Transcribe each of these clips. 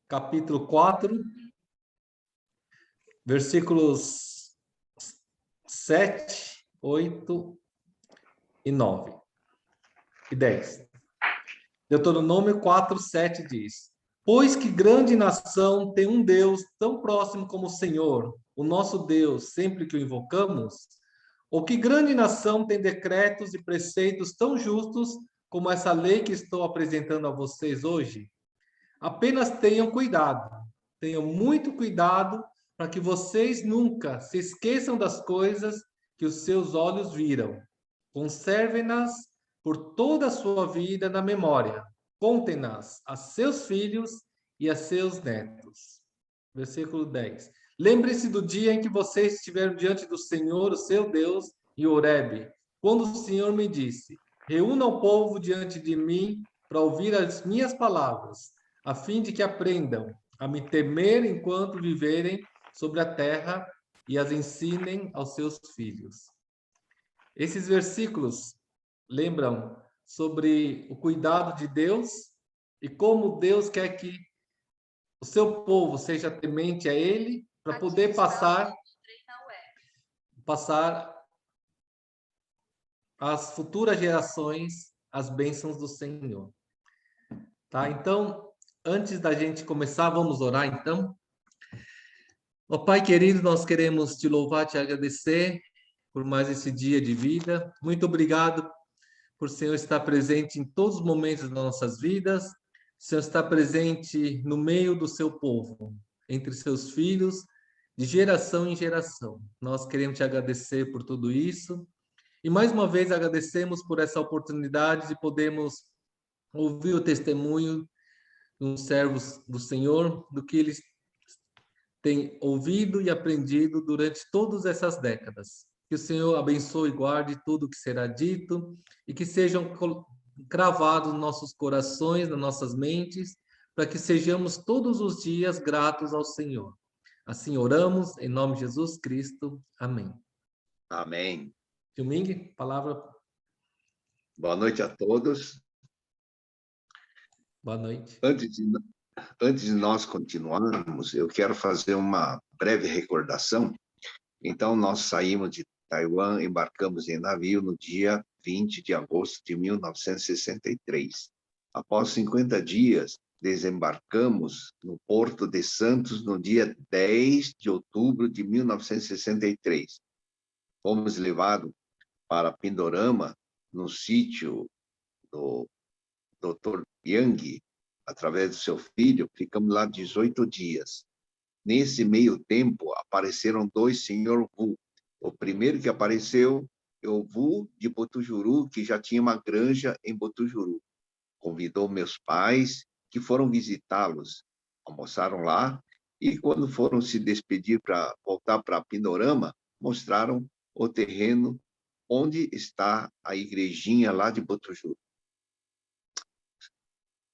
capítulo 4, versículos 7, 8 e 9 e 10. Deuteronômio 4, 7 diz: Pois que grande nação tem um Deus tão próximo como o Senhor, o nosso Deus, sempre que o invocamos? Ou que grande nação tem decretos e preceitos tão justos como essa lei que estou apresentando a vocês hoje? Apenas tenham muito cuidado para que vocês nunca se esqueçam das coisas que os seus olhos viram. Conservem-nas por toda a sua vida na memória. Contem-nas a seus filhos e a seus netos. Versículo 10. Lembre-se do dia em que vocês estiveram diante do Senhor, o seu Deus, em Horebe, quando o Senhor me disse: Reúna o povo diante de mim para ouvir as minhas palavras, a fim de que aprendam a me temer enquanto viverem sobre a terra e as ensinem aos seus filhos. Esses versículos lembram sobre o cuidado de Deus e como Deus quer que o seu povo seja temente a Ele para poder passar às futuras gerações as bênçãos do Senhor. Tá? Então, antes da gente começar, vamos orar então. Ó Pai querido, nós queremos te louvar, te agradecer por mais esse dia de vida. Muito obrigado por o Senhor estar presente em todos os momentos das nossas vidas. O Senhor está presente no meio do seu povo, entre seus filhos, de geração em geração. Nós queremos te agradecer por tudo isso. E mais uma vez agradecemos por essa oportunidade de podermos ouvir o testemunho dos servos do Senhor, do que eles têm ouvido e aprendido durante todas essas décadas. Que o Senhor abençoe e guarde tudo o que será dito e que sejam cravados nos nossos corações, nas nossas mentes, para que sejamos todos os dias gratos ao Senhor. Assim oramos, em nome de Jesus Cristo. Amém. Amém. Tio Ming, palavra. Boa noite a todos. Boa noite. Antes de nós continuarmos, eu quero fazer uma breve recordação. Então, nós saímos de Taiwan, embarcamos em navio no dia 20 de agosto de 1963. Após 50 dias, desembarcamos no Porto de Santos no dia 10 de outubro de 1963. Fomos levados para Pindorama, no sítio do Dr. Yang, através do seu filho. Ficamos lá 18 dias. Nesse meio tempo, apareceram dois senhor Vu. O primeiro que apareceu é o Vu de Botujuru, que já tinha uma granja em Botujuru. Convidou meus pais, que foram visitá-los. Almoçaram lá, e quando foram se despedir para voltar para Pindorama, mostraram o terreno onde está a igrejinha lá de Botujuru.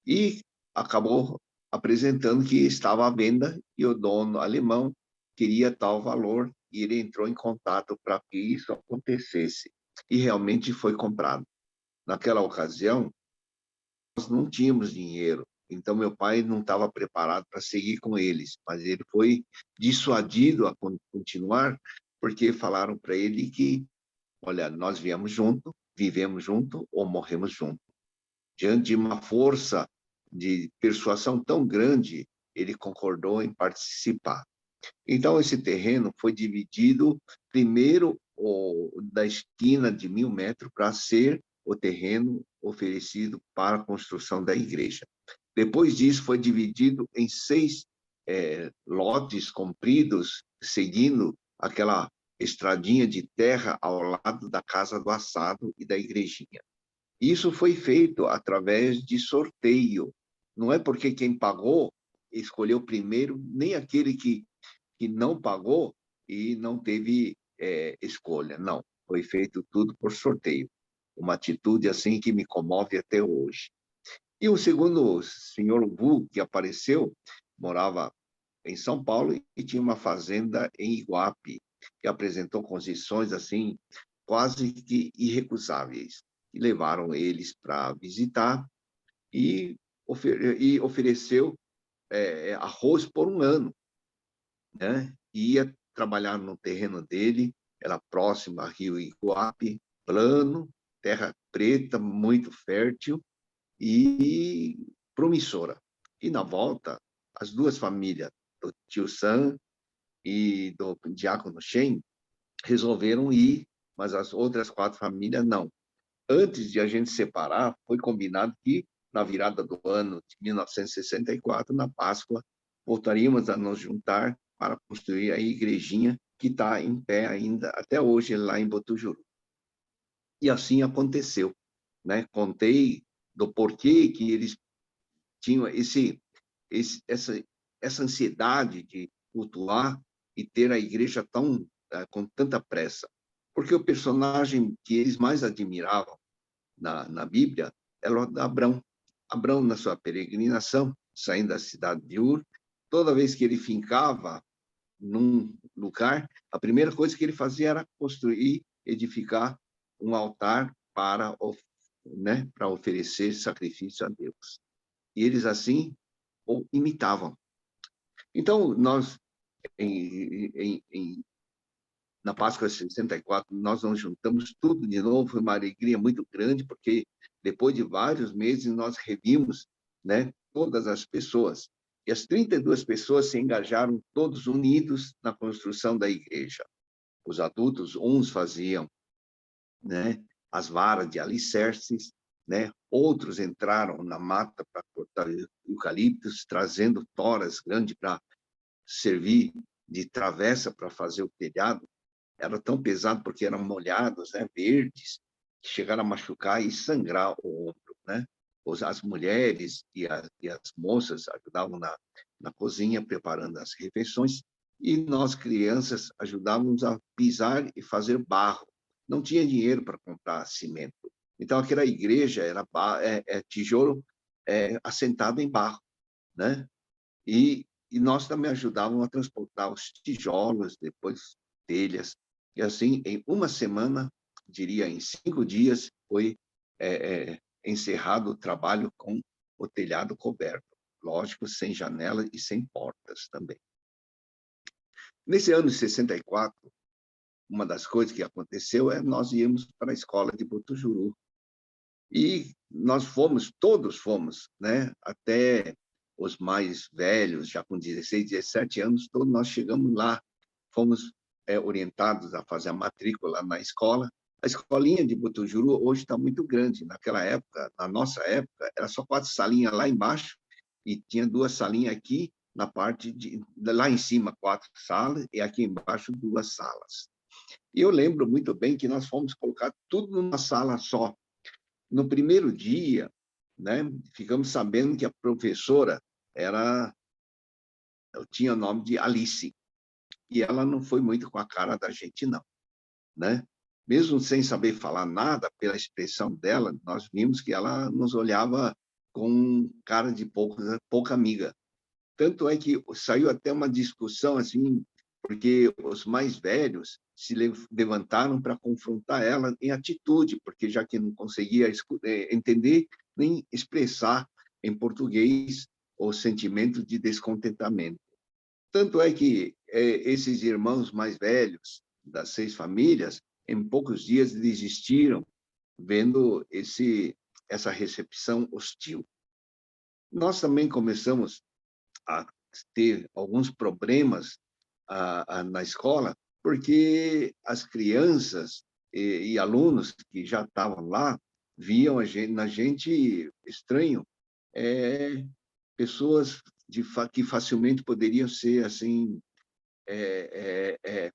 E acabou apresentando que estava à venda e o dono alemão queria tal valor e ele entrou em contato para que isso acontecesse. E realmente foi comprado. Naquela ocasião, nós não tínhamos dinheiro, então meu pai não estava preparado para seguir com eles, mas ele foi dissuadido a continuar porque falaram para ele que, olha, nós viemos junto, vivemos junto ou morremos junto. Diante de uma força de persuasão tão grande, ele concordou em participar. Então, esse terreno foi dividido, primeiro, da esquina de 1.000 metros para ser o terreno oferecido para a construção da igreja. Depois disso, foi dividido em 6 lotes compridos, seguindo aquela estradinha de terra ao lado da casa do assado e da igrejinha. Isso foi feito através de sorteio. Não é porque quem pagou escolheu primeiro, nem aquele que não pagou e não teve escolha. Não, foi feito tudo por sorteio. Uma atitude assim que me comove até hoje. E o segundo senhor Vu, que apareceu, morava em São Paulo e tinha uma fazenda em Iguape, que apresentou condições assim quase que irrecusáveis. E levaram eles para visitar e ofereceu arroz por um ano, né? Ia trabalhar no terreno dele, era próximo a Rio Iguape, plano, terra preta, muito fértil e promissora. E na volta, as duas famílias, do tio Sam e do diácono Shen, resolveram ir, mas as outras 4 famílias não. Antes de a gente separar, foi combinado que, na virada do ano de 1964, na Páscoa, voltaríamos a nos juntar para construir a igrejinha que está em pé ainda, até hoje, lá em Botujuru. E assim aconteceu, né? Contei do porquê que eles tinham essa ansiedade de cultuar e ter a igreja com tanta pressa. Porque o personagem que eles mais admiravam na Bíblia era o de Abrão. Abrão, na sua peregrinação, saindo da cidade de Ur, toda vez que ele fincava num lugar, a primeira coisa que ele fazia era construir, edificar um altar para oferecer sacrifício a Deus. E eles, assim, o imitavam. Então, nós, na Páscoa de 64, nós nos juntamos tudo de novo, foi uma alegria muito grande, porque depois de vários meses nós revimos, né, todas as pessoas. E as 32 pessoas se engajaram todos unidos na construção da igreja. Os adultos, uns faziam, né, as varas de alicerces, né? Outros entraram na mata para cortar eucaliptos, trazendo toras grandes para servir de travessa para fazer o telhado. Era tão pesado porque eram molhados, né, verdes, que chegaram a machucar e sangrar o ombro, né? As mulheres e as moças ajudavam na cozinha, preparando as refeições, e nós, crianças, ajudávamos a pisar e fazer barro. Não tinha dinheiro para comprar cimento. Então, aquela igreja era tijolo assentado em barro, né? E nós também ajudávamos a transportar os tijolos, depois telhas. E assim, em uma semana, diria em 5 dias, foi encerrado o trabalho com o telhado coberto. Lógico, sem janela e sem portas também. Nesse ano de 64, uma das coisas que aconteceu nós íamos para a escola de Botujuru. E nós todos fomos, né? Até os mais velhos, já com 16, 17 anos, todos nós chegamos lá, fomos orientados a fazer a matrícula na escola. A escolinha de Botujuru hoje está muito grande. Naquela época, na nossa época, era só 4 salinhas lá embaixo e tinha 2 salinhas aqui na parte lá em cima 4 salas e aqui embaixo 2 salas. E eu lembro muito bem que nós fomos colocar tudo numa sala só. No primeiro dia, né, ficamos sabendo que a professora tinha o nome de Alice, e ela não foi muito com a cara da gente, não, né? Mesmo sem saber falar nada, pela expressão dela, nós vimos que ela nos olhava com cara de pouca amiga. Tanto é que saiu até uma discussão assim, porque os mais velhos se levantaram para confrontar ela em atitude, porque já que não conseguia entender nem expressar em português o sentimento de descontentamento. Tanto é que esses irmãos mais velhos das 6 famílias, em poucos dias desistiram, vendo essa recepção hostil. Nós também começamos a ter alguns problemas na escola, porque as crianças e alunos que já estavam lá viam na gente estranho, pessoas que facilmente poderiam ser assim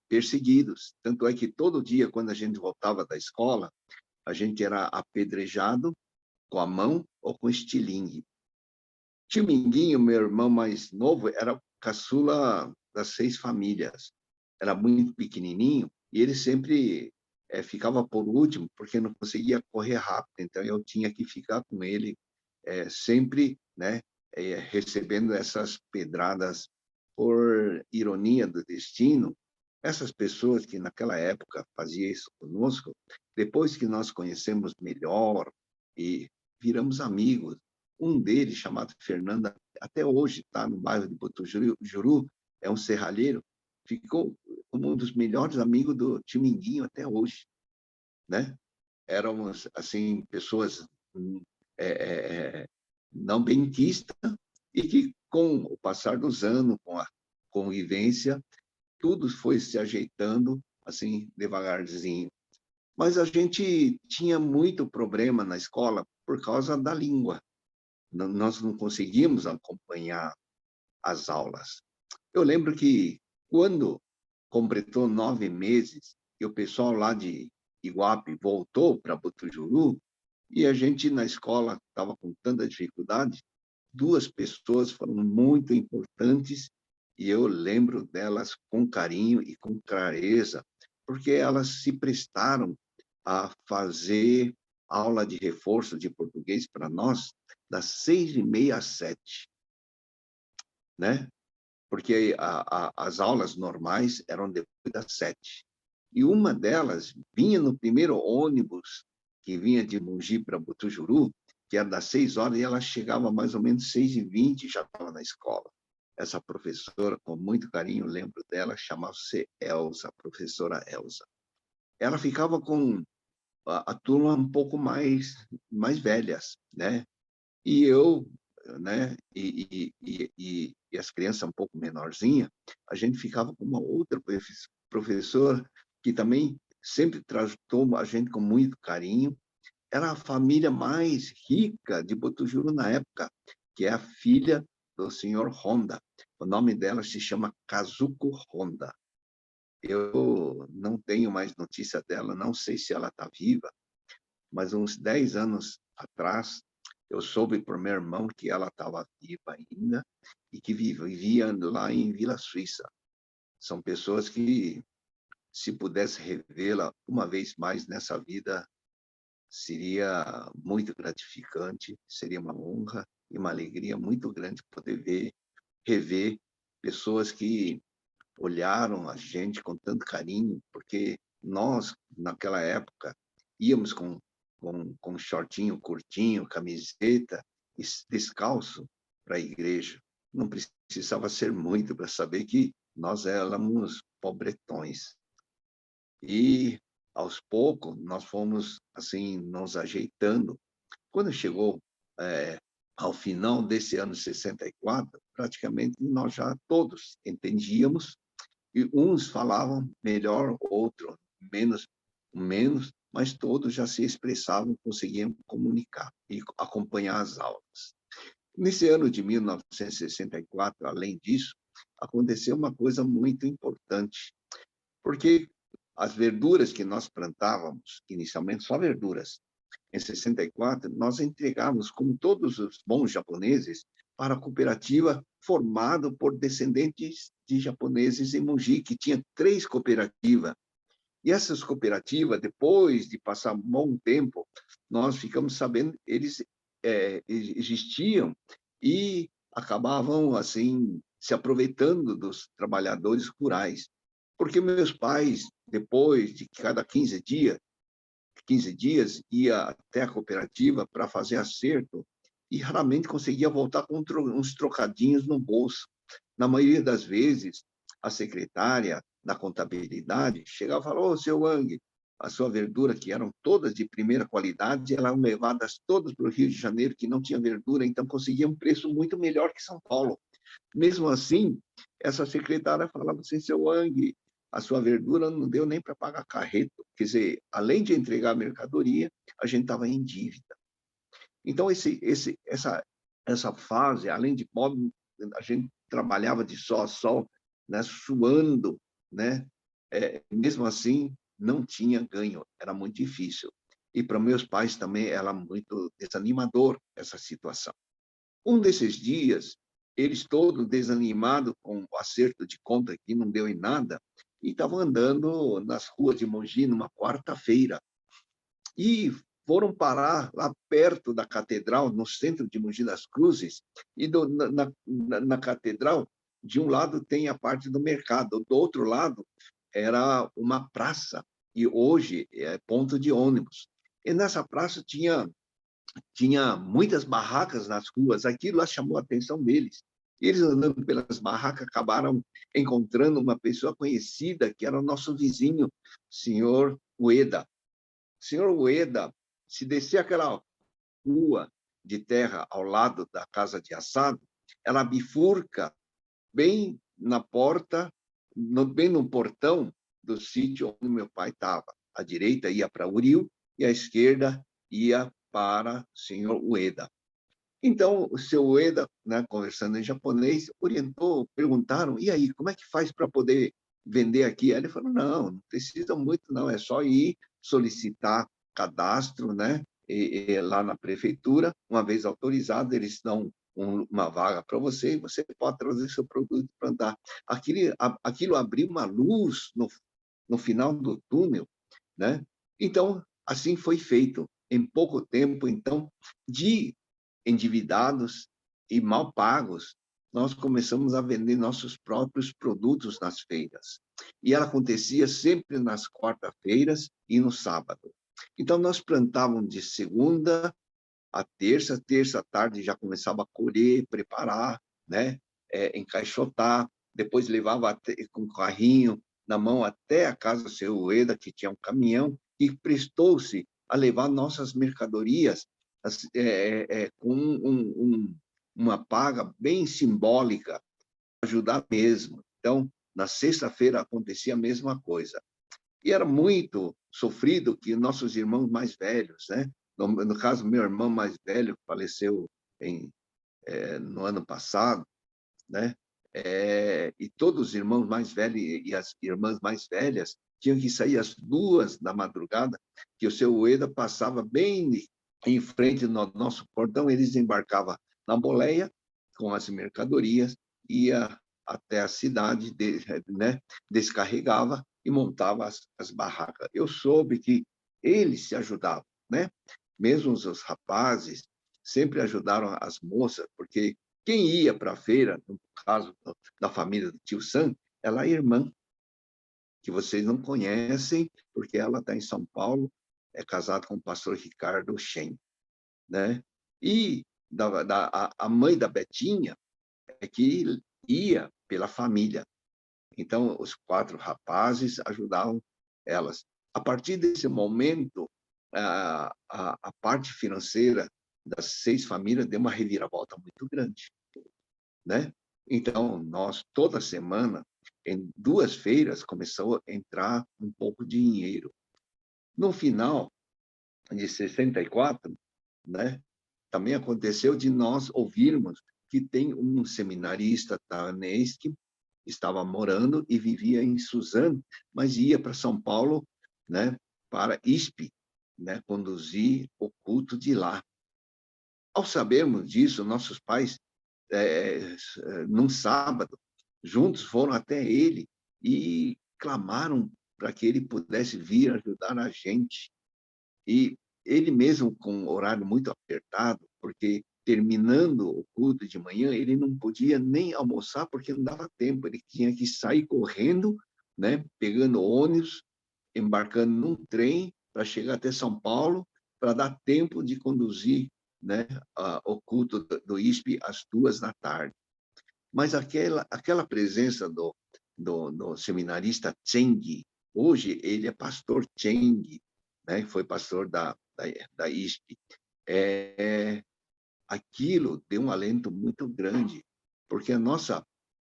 perseguidos. Tanto é que todo dia, quando a gente voltava da escola, a gente era apedrejado com a mão ou com estilingue. Tio Minguinho, meu irmão mais novo, era o caçula das 6 famílias. Era muito pequenininho e ele sempre ficava por último porque não conseguia correr rápido. Então eu tinha que ficar com ele sempre, né, recebendo essas pedradas. Por ironia do destino, essas pessoas que naquela época faziam isso conosco, depois que nós conhecemos melhor e viramos amigos, Um deles, chamado Fernando, até hoje está no bairro de Botujuru, é um serralheiro, ficou como um dos melhores amigos do tio Minguinho até hoje, né? Éramos, assim, pessoas não benquistas e que, com o passar dos anos, com a convivência, tudo foi se ajeitando, assim, devagarzinho. Mas a gente tinha muito problema na escola por causa da língua. Nós não conseguimos acompanhar as aulas. Eu lembro que, quando completou 9 meses, e o pessoal lá de Iguape voltou para Botujuru, e a gente na escola estava com tanta dificuldade, 2 pessoas foram muito importantes, e eu lembro delas com carinho e com clareza, porque elas se prestaram a fazer aula de reforço de português para nós, das 6h30 às 7h, né? Porque as aulas normais eram depois das 7h. E uma delas vinha no primeiro ônibus que vinha de Mogi para Botujuru, que era das 6h, e ela chegava mais ou menos 6h20 e já estava na escola. Essa professora, com muito carinho, lembro dela, chamava-se Elza, a professora Elza. Ela ficava com a turma um pouco mais velhas, né? E eu, né, e as crianças um pouco menorzinhas, a gente ficava com uma outra professora que também sempre tratou a gente com muito carinho. Era a família mais rica de Botujuru na época, que é a filha do senhor Honda. O nome dela se chama Kazuko Honda. Eu não tenho mais notícia dela, não sei se ela está viva, mas uns 10 anos atrás, eu soube por meu irmão que ela estava viva ainda e que vivia lá em Vila Suíça. São pessoas que, se pudesse revê-la uma vez mais nessa vida, seria muito gratificante, seria uma honra e uma alegria muito grande poder rever pessoas que olharam a gente com tanto carinho, porque nós, naquela época, íamos com shortinho curtinho, camiseta, descalço para a igreja. Não precisava ser muito para saber que nós éramos pobretões. E, aos poucos, nós fomos, assim, nos ajeitando. Quando chegou ao final desse ano 64, praticamente nós já todos entendíamos, e uns falavam melhor, outros menos, mas todos já se expressavam, conseguiam comunicar e acompanhar as aulas. Nesse ano de 1964, além disso, aconteceu uma coisa muito importante, porque as verduras que nós plantávamos, inicialmente só verduras, em 64, nós entregávamos, como todos os bons japoneses, para a cooperativa formada por descendentes de japoneses em Mogi, que tinha 3 cooperativas. E essas cooperativas, depois de passar um bom tempo, nós ficamos sabendo, eles existiam e acabavam, assim, se aproveitando dos trabalhadores rurais. Porque meus pais, depois de cada 15 dias, ia até a cooperativa para fazer acerto e raramente conseguia voltar com uns trocadinhos no bolso. Na maioria das vezes, a secretária da contabilidade chegava e falava: "Ô, seu Wang, a sua verdura, que eram todas de primeira qualidade, elas eram levadas todas para o Rio de Janeiro, que não tinha verdura, então conseguia um preço muito melhor que São Paulo." Mesmo assim, essa secretária falava assim: "Seu Wang, a sua verdura não deu nem para pagar carreto." Quer dizer, além de entregar a mercadoria, a gente estava em dívida. Então, essa fase, além de pobre, a gente trabalhava de sol a sol, né, suando, né? Mesmo assim, não tinha ganho, era muito difícil. E para meus pais também era muito desanimador essa situação. Um desses dias, eles todos desanimados com o acerto de conta que não deu em nada, e estavam andando nas ruas de Mogi numa quarta-feira. E foram parar lá perto da catedral, no centro de Mogi das Cruzes, e na catedral, de um lado tem a parte do mercado, do outro lado era uma praça, e hoje é ponto de ônibus. E nessa praça tinha tinha muitas barracas nas ruas, aquilo lá chamou a atenção deles. Eles andando pelas barracas acabaram encontrando uma pessoa conhecida, que era o nosso vizinho, o senhor Ueda. O senhor Ueda, se descer aquela rua de terra ao lado da casa de assado, ela bifurca bem na porta, bem no portão do sítio onde meu pai estava. A direita ia para Uriu e a esquerda ia para o senhor Ueda. Então, o seu Ueda, né, conversando em japonês, orientou, perguntaram, e aí, como é que faz para poder vender aqui? Aí ele falou, não precisa muito, não, é só ir solicitar cadastro, né, lá na prefeitura, uma vez autorizado, eles dão uma vaga para você e você pode trazer seu produto para andar. Aquilo abriu uma luz no final do túnel, né? Então, assim foi feito. Em pouco tempo, então, de endividados e mal pagos, nós começamos a vender nossos próprios produtos nas feiras. E ela acontecia sempre nas quarta-feiras e no sábado. Então, nós plantávamos de segunda a terça à tarde já começava a colher, preparar, né? Encaixotar, depois levava com carrinho na mão até a casa do seu Ueda, que tinha um caminhão, e prestou-se a levar nossas mercadorias com uma paga bem simbólica, ajudar mesmo. Então, na sexta-feira acontecia a mesma coisa. E era muito sofrido que nossos irmãos mais velhos, né? No caso, meu irmão mais velho faleceu no ano passado, né? E todos os irmãos mais velhos e as irmãs mais velhas tinham que sair às 2 da madrugada, que o seu Ueda passava bem em frente do nosso portão, eles embarcavam na boleia com as mercadorias, ia até a cidade, né? Descarregava e montava as barracas. Eu soube que eles se ajudavam, né? Mesmo os rapazes sempre ajudaram as moças, porque quem ia para a feira, no caso da família do tio Sam, ela é irmã, que vocês não conhecem, porque ela está em São Paulo, é casada com o pastor Ricardo Shen, né? E a mãe da Betinha é que ia pela família. Então, os 4 rapazes ajudavam elas. A partir desse momento, a parte financeira das 6 famílias deu uma reviravolta muito grande, né? Então, nós, toda semana, em 2 feiras, começou a entrar um pouco de dinheiro. No final de 64, né, também aconteceu de nós ouvirmos que tem um seminarista tavanês que estava morando e vivia em Suzano, mas ia para São Paulo, né, para ISP, né, conduzir o culto de lá. Ao sabermos disso, nossos pais, num sábado, juntos foram até ele e clamaram para que ele pudesse vir ajudar a gente. E ele mesmo, com um horário muito apertado, porque terminando o culto de manhã, ele não podia nem almoçar, porque não dava tempo, ele tinha que sair correndo, né, pegando ônibus, embarcando num trem para chegar até São Paulo, para dar tempo de conduzir, né, o culto do ISP às 2 da tarde. Mas aquela presença do seminarista Cheng, hoje ele é pastor Cheng, né, foi pastor da ISP, aquilo deu um alento muito grande, porque a nossa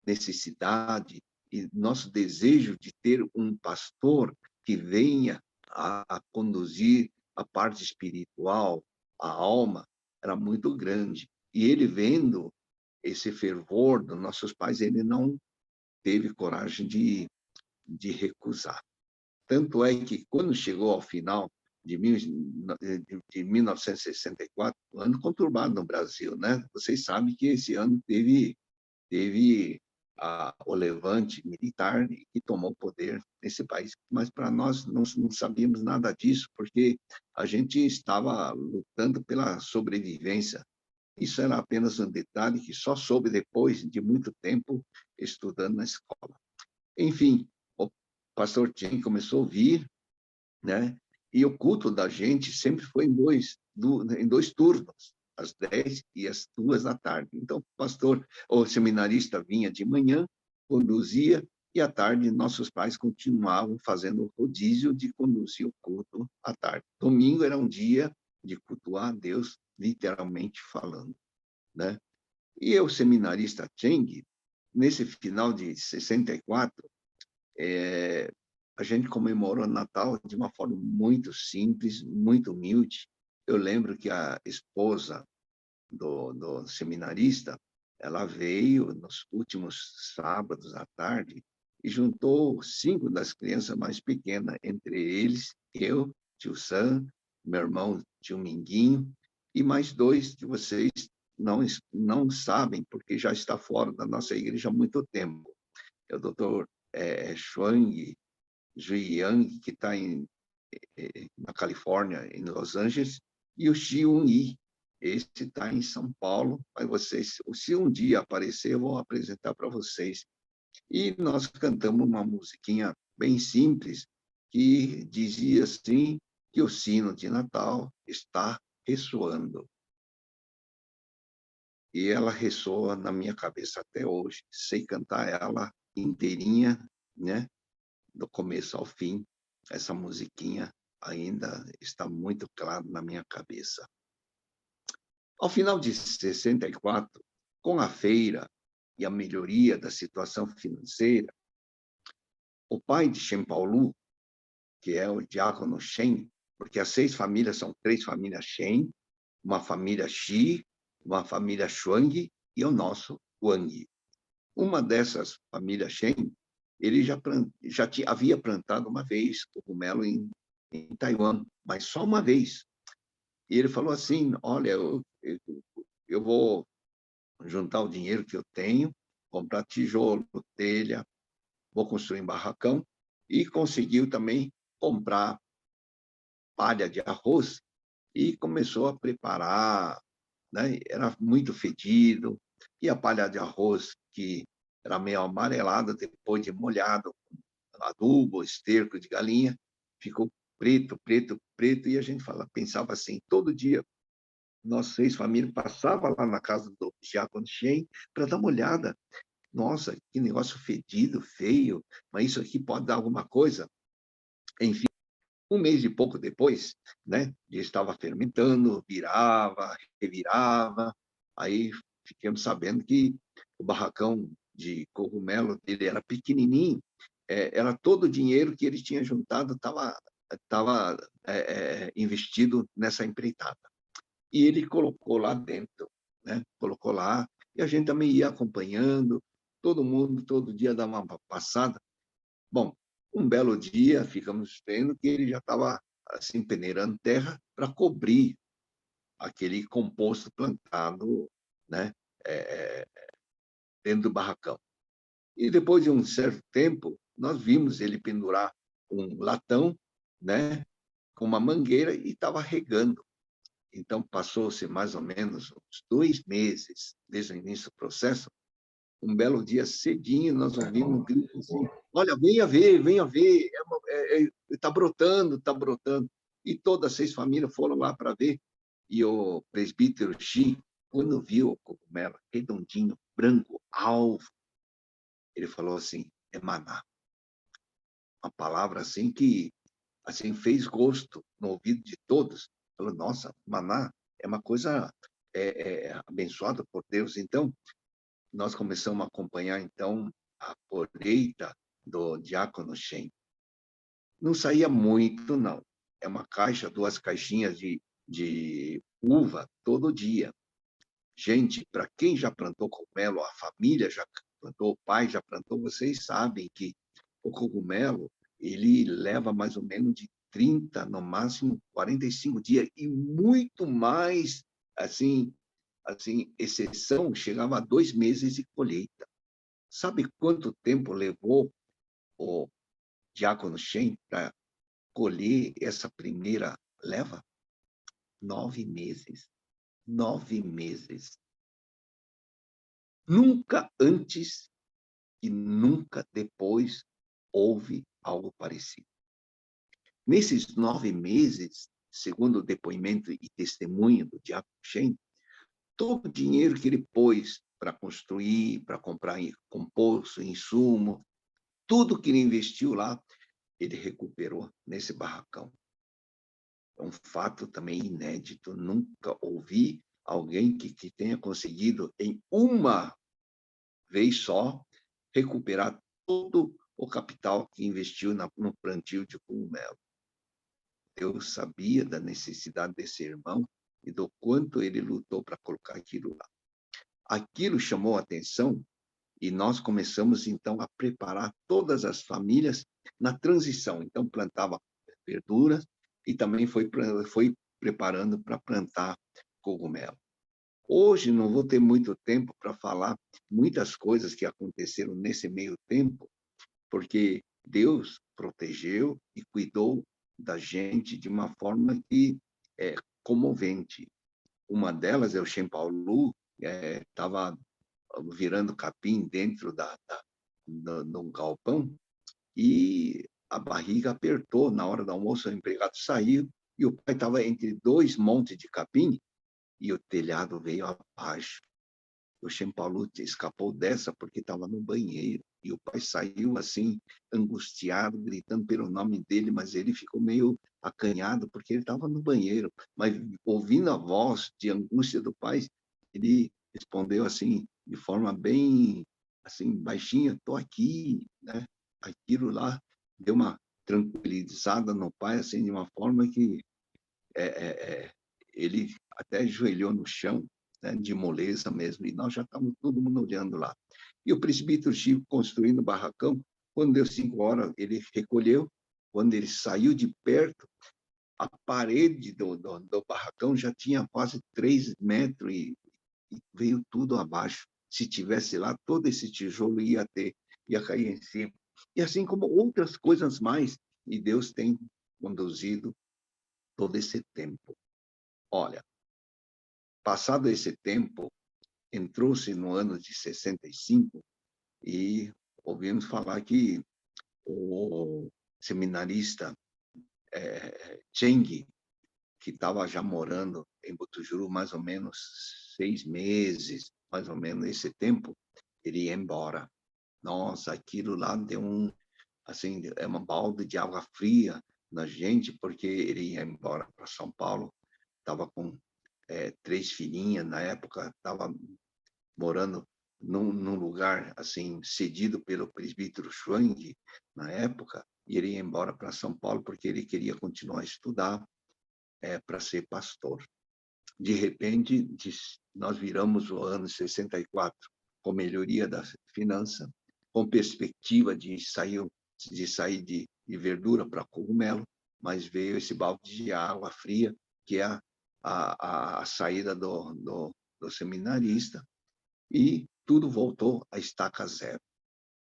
necessidade e nosso desejo de ter um pastor que venha a conduzir a parte espiritual, a alma, era muito grande. E ele vendo esse fervor dos nossos pais, ele não teve coragem de recusar. Tanto é que, quando chegou ao final de 1964, um ano conturbado no Brasil, né? Vocês sabem que esse ano teve o levante militar que tomou poder nesse país. Mas para nós não sabíamos nada disso, porque a gente estava lutando pela sobrevivência. Isso era apenas um detalhe que só soube depois de muito tempo estudando na escola. Enfim, o pastor Chen começou a vir, né? E o culto da gente sempre foi em dois turnos, às 10 e às 2 da tarde. Então, o pastor ou seminarista vinha de manhã, conduzia, e à tarde nossos pais continuavam fazendo o rodízio de conduzir o culto à tarde. Domingo era um dia de cultuar a Deus, literalmente falando, né? E eu, seminarista Cheng, nesse final de 64, a gente comemorou o Natal de uma forma muito simples, muito humilde. Eu lembro que a esposa do seminarista, ela veio nos últimos sábados à tarde e juntou 5 das crianças mais pequenas, entre eles eu, tio Sam, meu irmão tio Minguinho, e mais 2 que vocês não sabem, porque já está fora da nossa igreja há muito tempo. É o doutor Shuang Zhuiyang, que está na Califórnia, em Los Angeles, e o Xiun-Yi, esse está em São Paulo, mas vocês, se um dia aparecer, eu vou apresentar para vocês. E nós cantamos uma musiquinha bem simples, que dizia assim, que o sino de Natal está ressoando. E ela ressoa na minha cabeça até hoje. Sei cantar ela inteirinha, né? Do começo ao fim. Essa musiquinha ainda está muito clara na minha cabeça. Ao final de 64, com a feira e a melhoria da situação financeira, o pai de Shen Paolu, que é o diácono Shen, porque as 6 famílias são 3 famílias Shen, uma família Shi, uma família Shuang e o nosso Wang. Uma dessas famílias Shen, ele já havia plantado uma vez cogumelo em Taiwan, mas só uma vez. E ele falou assim, olha, eu vou juntar o dinheiro que eu tenho, comprar tijolo, telha, vou construir um barracão, e conseguiu também comprar palha de arroz e começou a preparar, né? Era muito fedido, e a palha de arroz, que era meio amarelada depois de molhado, adubo, esterco de galinha, ficou preto, preto, preto, e a gente pensava assim, todo dia, nós 6 famílias passava lá na casa do diácono Shen para dar uma olhada. Nossa, que negócio fedido, feio, mas isso aqui pode dar alguma coisa. Enfim, um mês e pouco depois, né, ele estava fermentando, virava, revirava, aí ficamos sabendo que o barracão de cogumelo dele era pequenininho, era todo o dinheiro que ele tinha juntado estava investido nessa empreitada. E ele colocou lá dentro, né? Colocou lá, e a gente também ia acompanhando, todo mundo, todo dia dava uma passada. Bom, um belo dia, ficamos vendo que ele já estava assim, peneirando terra para cobrir aquele composto plantado, né? É, dentro do barracão. E depois de um certo tempo, nós vimos ele pendurar um latão, né? Com uma mangueira e estava regando. Então, passou-se mais ou menos uns 2 meses desde o início do processo. Um belo dia cedinho, nós ouvimos um grito assim: olha, venha ver, está brotando, está brotando. E todas as 6 famílias foram lá para ver. E o presbítero Xi, quando viu o cogumelo redondinho, branco, alvo, ele falou assim: é maná. Uma palavra assim que assim fez gosto no ouvido de todos. Falou: nossa, maná é uma coisa abençoada por Deus. Então, nós começamos a acompanhar, então, a colheita do diácono Shen. Não saía muito, não. É uma caixa, 2 caixinhas de uva todo dia. Gente, para quem já plantou cogumelo, a família já plantou, o pai já plantou, vocês sabem que o cogumelo, ele leva mais ou menos de 30, no máximo 45 dias, e muito mais, assim, exceção, chegava a 2 meses de colheita. Sabe quanto tempo levou o diácono Shen para colher essa primeira leva? 9 meses. 9 meses. Nunca antes e nunca depois houve algo parecido. Nesses 9 meses, segundo o depoimento e testemunho do diácono Shen, todo o dinheiro que ele pôs para construir, para comprar composto, insumo, tudo que ele investiu lá, ele recuperou nesse barracão. É um fato também inédito. Nunca ouvi alguém que tenha conseguido, em uma vez só, recuperar todo o capital que investiu no plantio de cogumelo. Deus sabia da necessidade desse irmão e do quanto ele lutou para colocar aquilo lá. Aquilo chamou a atenção e nós começamos, então, a preparar todas as famílias na transição. Então, plantava verduras e também foi preparando para plantar cogumelo. Hoje, não vou ter muito tempo para falar muitas coisas que aconteceram nesse meio tempo, porque Deus protegeu e cuidou da gente de uma forma que é comovente. Uma delas é o Shen Paulo, estava virando capim dentro do galpão e a barriga apertou. Na hora do almoço, o empregado saiu e o pai estava entre 2 montes de capim e o telhado veio abaixo. O Shen Paulo escapou dessa porque estava no banheiro. E o pai saiu assim, angustiado, gritando pelo nome dele, mas ele ficou meio acanhado porque ele estava no banheiro. Mas ouvindo a voz de angústia do pai, ele respondeu assim, de forma bem assim, baixinha, estou aqui, né? Aquilo lá deu uma tranquilizada no pai, assim, de uma forma que ele até ajoelhou no chão, né, de moleza mesmo, e nós já estávamos todo mundo olhando lá. E o presbítero Chico construindo o barracão, quando deu 5 horas, ele recolheu, quando ele saiu de perto, a parede do barracão já tinha quase 3 metros e veio tudo abaixo. Se tivesse lá, todo esse tijolo ia cair em cima. E assim como outras coisas mais, e Deus tem conduzido todo esse tempo. Olha, passado esse tempo, entrou-se no ano de 65 e ouvimos falar que o seminarista Cheng, que estava já morando em Butujuru mais ou menos 6 meses, mais ou menos esse tempo, ele ia embora. Nossa, aquilo lá deu assim, é uma balde de água fria na gente, porque ele ia embora para São Paulo, estava com 3 filhinhas na época, estava morando num lugar assim cedido pelo presbítero Schwang na época, e ele ia embora para São Paulo porque ele queria continuar a estudar para ser pastor. De repente, nós viramos o ano 64 com melhoria da finança, com perspectiva de sair de verdura para cogumelo, mas veio esse balde de água fria, que é a saída do seminarista, e tudo voltou à estaca zero.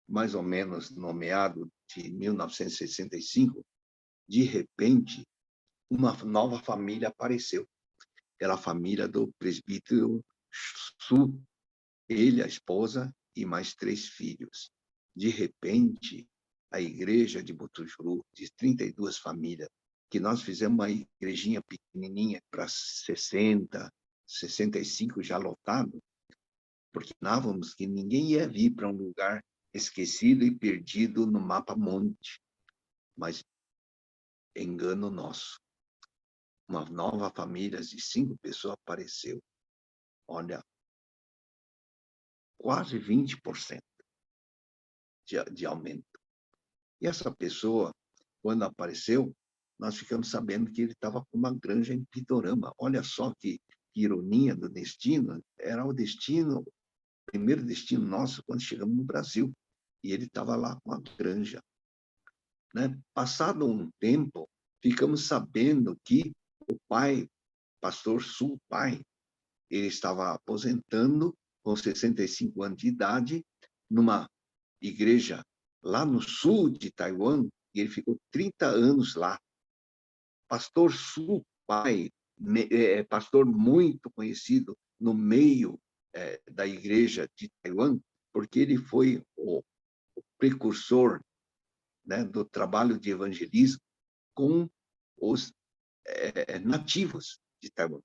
Mais ou menos no meado de 1965, de repente, uma nova família apareceu. Era a família do presbítero Su, ele, a esposa e mais 3 filhos. De repente, a igreja de Butujuru, de 32 famílias, que nós fizemos uma igrejinha pequenininha para 60, 65 já lotado, porque imaginávamos que ninguém ia vir para um lugar esquecido e perdido no mapa monte. Mas engano nosso. Uma nova família de 5 pessoas apareceu. Olha, quase 20% de aumento. E essa pessoa, quando apareceu, nós ficamos sabendo que ele estava com uma granja em Pitorama. Olha só que ironia do destino. Era o destino, o primeiro destino nosso quando chegamos no Brasil. E ele estava lá com a granja. Né? Passado um tempo, ficamos sabendo que o pai, pastor Sul Pai, ele estava aposentando com 65 anos de idade numa igreja lá no sul de Taiwan, e ele ficou 30 anos lá. Pastor Su Pai, pastor muito conhecido no meio da igreja de Taiwan, porque ele foi o precursor, né, do trabalho de evangelismo com os nativos de Taiwan,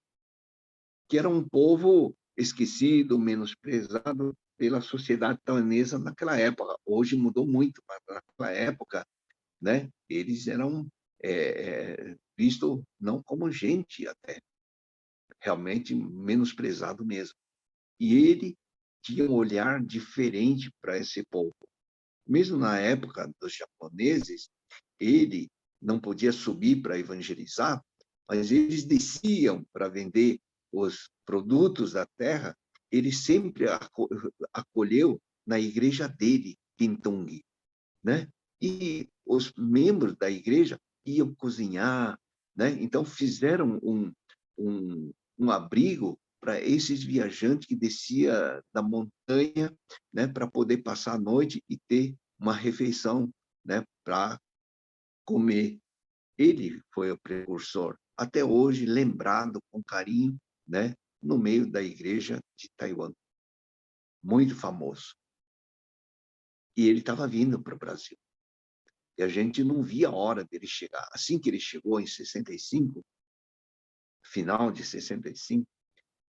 que era um povo esquecido, menosprezado pela sociedade taiwanesa naquela época. Hoje mudou muito, mas naquela época, né, eles eram vistos não como gente até, realmente menosprezado mesmo. E ele tinha um olhar diferente para esse povo. Mesmo na época dos japoneses, ele não podia subir para evangelizar, mas eles desciam para vender os produtos da terra, ele sempre acolheu na igreja dele, Tintung, né? E os membros da igreja iam cozinhar, né? Então fizeram um abrigo para esses viajantes que descia da montanha, né, para poder passar a noite e ter uma refeição, né, para comer. Ele foi o precursor, até hoje lembrado com carinho, né, no meio da igreja de Taiwan, muito famoso. E ele estava vindo para o Brasil. E a gente não via a hora dele chegar. Assim que ele chegou em 65, final de 65,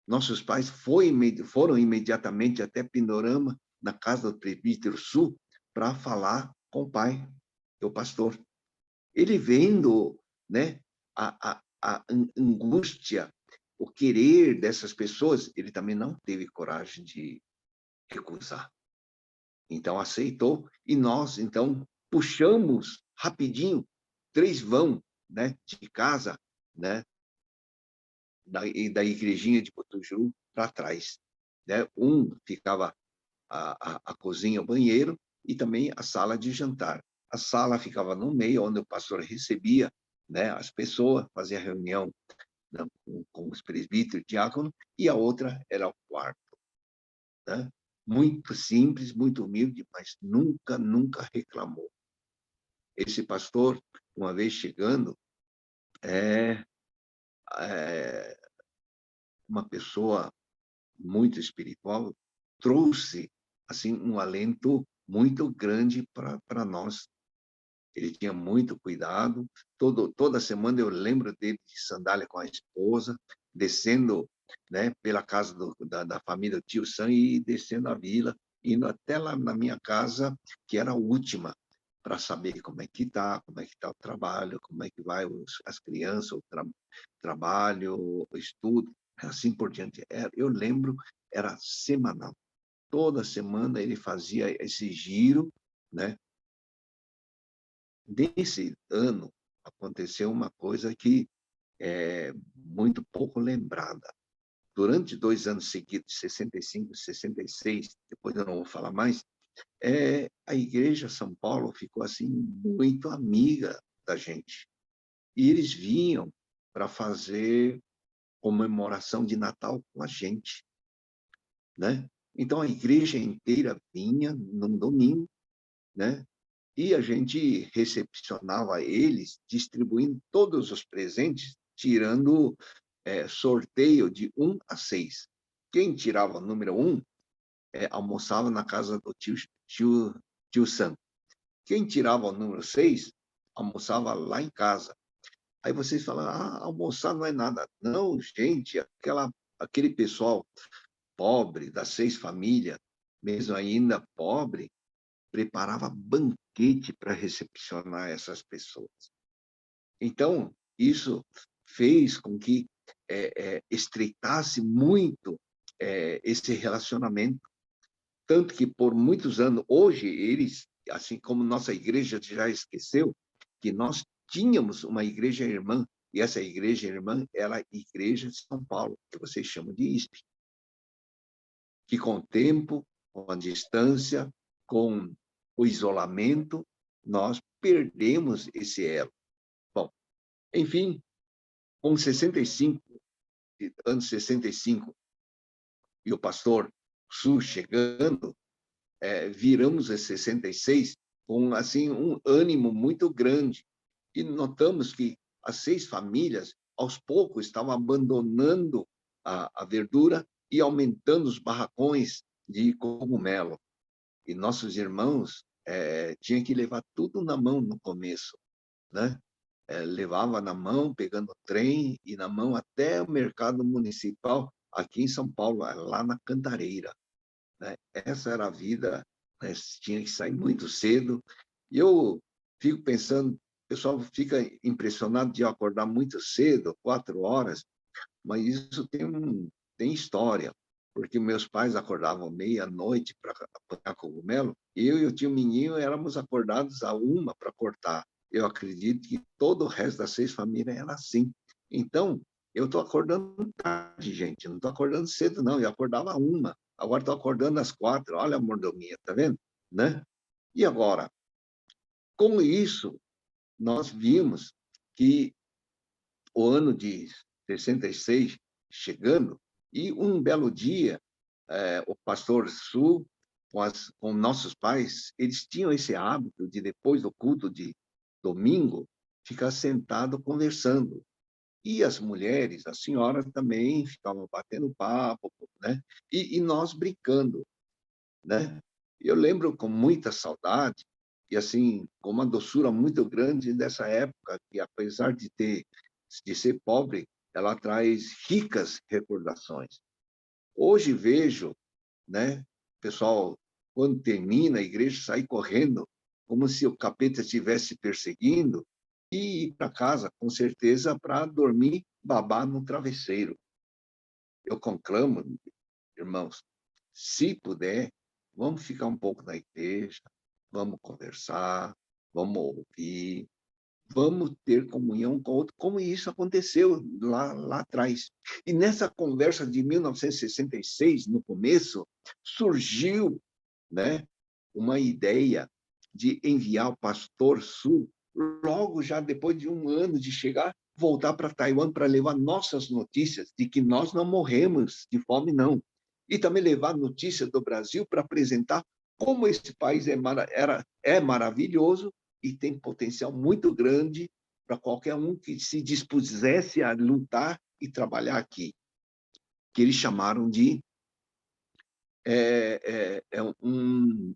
nossos pais foram imediatamente até Pindorama, na casa do presbítero Sul, para falar com o pai, que é o pastor. Ele vendo, né, a angústia, o querer dessas pessoas, ele também não teve coragem de recusar. Então, aceitou, e nós, então, puxamos rapidinho 3 vão, né, de casa, né, da igrejinha de Botujuru para trás, né? Um ficava a cozinha, o banheiro, e também a sala de jantar. A sala ficava no meio, onde o pastor recebia, né, as pessoas, fazia reunião, né, com os presbíteros, diácono, e a outra era o quarto, né? Muito simples, muito humilde, mas nunca, nunca reclamou. Esse pastor, uma vez chegando, é, é uma pessoa muito espiritual, trouxe assim um alento muito grande para nós. Ele tinha muito cuidado. Toda semana eu lembro dele de sandália com a esposa, descendo, né, pela casa da família do tio Sam e descendo a vila, indo até lá na minha casa, que era a última, para saber como é que está, como é que está o trabalho, como é que vai as crianças, o trabalho, o estudo, assim por diante. Eu lembro, era semanal. Toda semana ele fazia esse giro, né? Nesse ano, aconteceu uma coisa que é muito pouco lembrada. Durante 2 anos seguidos, 65, 66, depois eu não vou falar mais, a Igreja São Paulo ficou assim muito amiga da gente. E eles vinham para fazer comemoração de Natal com a gente, né? Então a igreja inteira vinha num domingo, né? E a gente recepcionava eles, distribuindo todos os presentes, tirando sorteio de 1 a 6. Quem tirava o número 1 almoçava na casa do tio Sam. Quem tirava o número 6 almoçava lá em casa. Aí vocês falam, almoçar não é nada. Não, gente, aquele pessoal pobre, das 6 famílias, mesmo ainda pobre, preparava banquete para recepcionar essas pessoas. Então, isso fez com que estreitasse muito esse relacionamento, tanto que por muitos anos, hoje eles, assim como nossa igreja já esqueceu, que nós tínhamos uma igreja irmã, e essa igreja irmã era a Igreja de São Paulo, que vocês chamam de ISP, que com o tempo, com a distância, com o isolamento, nós perdemos esse elo. Bom, enfim, com 65, anos 65, e o pastor Su chegando, viramos a 66 com assim um ânimo muito grande, e notamos que as 6 famílias, aos poucos, estavam abandonando a verdura e aumentando os barracões de cogumelo. E nossos irmãos tinham que levar tudo na mão no começo, né? levava na mão, pegando o trem, e na mão até o mercado municipal, aqui em São Paulo, lá na Cantareira, né? Essa era a vida, né? Tinha que sair muito cedo. E eu fico pensando, o pessoal fica impressionado de eu acordar muito cedo, 4 horas, mas isso tem história, porque meus pais acordavam meia-noite para apanhar cogumelo, e eu e o tio Mininho éramos acordados a 1 para cortar. Eu acredito que todo o resto das 6 famílias era assim. Então, eu estou acordando tarde, gente, não estou acordando cedo, não. Eu acordava a 1, agora estou acordando às 4. Olha a mordomia, tá vendo? Né? E agora, com isso, nós vimos que o ano de 66 chegando, e um belo dia, o pastor Su, com nossos pais, eles tinham esse hábito de, depois do culto de domingo, ficar sentado conversando. E as mulheres, as senhoras também ficavam batendo papo, né? E nós brincando, né? Eu lembro com muita saudade, e assim, com uma doçura muito grande dessa época, que apesar de ser pobre, ela traz ricas recordações. Hoje vejo, né, pessoal, quando termina a igreja, sair correndo, como se o capeta estivesse perseguindo, e ir para casa, com certeza, para dormir, babar no travesseiro. Eu conclamo, irmãos, se puder, vamos ficar um pouco na igreja, vamos conversar, vamos ouvir, vamos ter comunhão com o outro, como isso aconteceu lá atrás. E nessa conversa de 1966, no começo, surgiu, né, uma ideia de enviar o pastor Su, logo já depois de 1 ano de chegar, voltar para Taiwan para levar nossas notícias de que nós não morremos de fome, não. E também levar notícias do Brasil para apresentar como esse país é maravilhoso e tem potencial muito grande para qualquer um que se dispusesse a lutar e trabalhar aqui, que eles chamaram de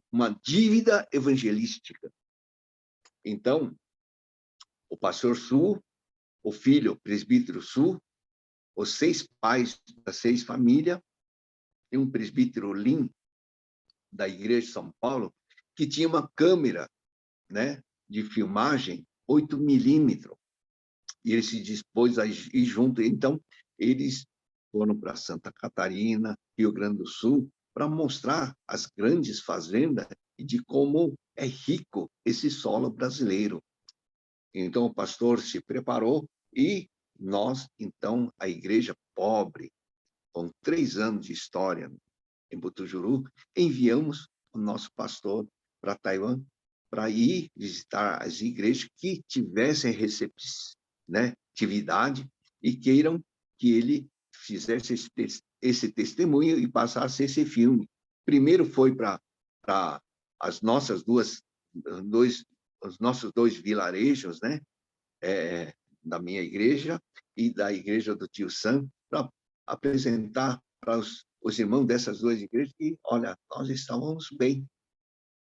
uma dívida evangelística. Então, o pastor Su, o filho, o presbítero Su, os 6 pais das 6 famílias, e um presbítero Lin, da Igreja de São Paulo, que tinha uma câmera, né, de filmagem 8 milímetros, e ele se dispôs a ir junto. Então, eles foram para Santa Catarina, Rio Grande do Sul, para mostrar as grandes fazendas e de como é rico esse solo brasileiro. Então, o pastor se preparou e nós, então, a igreja pobre, com 3 anos de história em Butujuru, enviamos o nosso pastor para Taiwan para ir visitar as igrejas que tivessem atividade e queiram que ele fizesse esse testemunho e passasse esse filme. Primeiro foi para as nossas os nossos 2 vilarejos, né? Da minha igreja e da igreja do tio Sam, para apresentar para os irmãos dessas 2 igrejas que, olha, nós estávamos bem,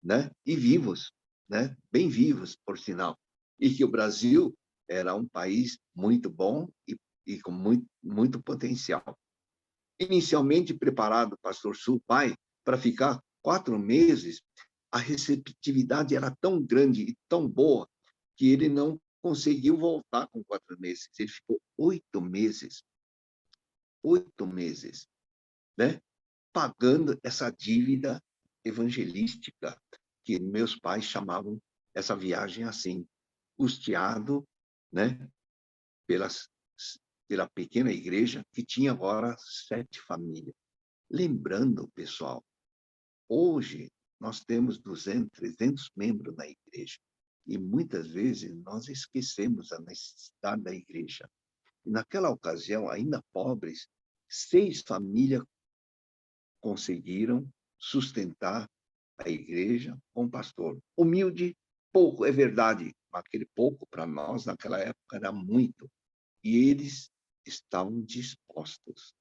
né? E vivos, né? Bem vivos, por sinal. E que o Brasil era um país muito bom e com muito potencial. Inicialmente preparado, pastor Sul, pai, para ficar 4 meses, a receptividade era tão grande e tão boa que ele não conseguiu voltar com 4 meses. Ele ficou 8 meses. 8 meses, né? Pagando essa dívida evangelística, que meus pais chamavam essa viagem assim, custeado, né, pela pequena igreja, que tinha agora 7 famílias. Lembrando, pessoal, hoje nós temos 200, 300 membros na igreja, e muitas vezes nós esquecemos a necessidade da igreja. E naquela ocasião, ainda pobres, 6 famílias conseguiram sustentar a igreja com o pastor. Humilde, pouco, é verdade, aquele pouco para nós naquela época era muito. E eles estavam dispostos.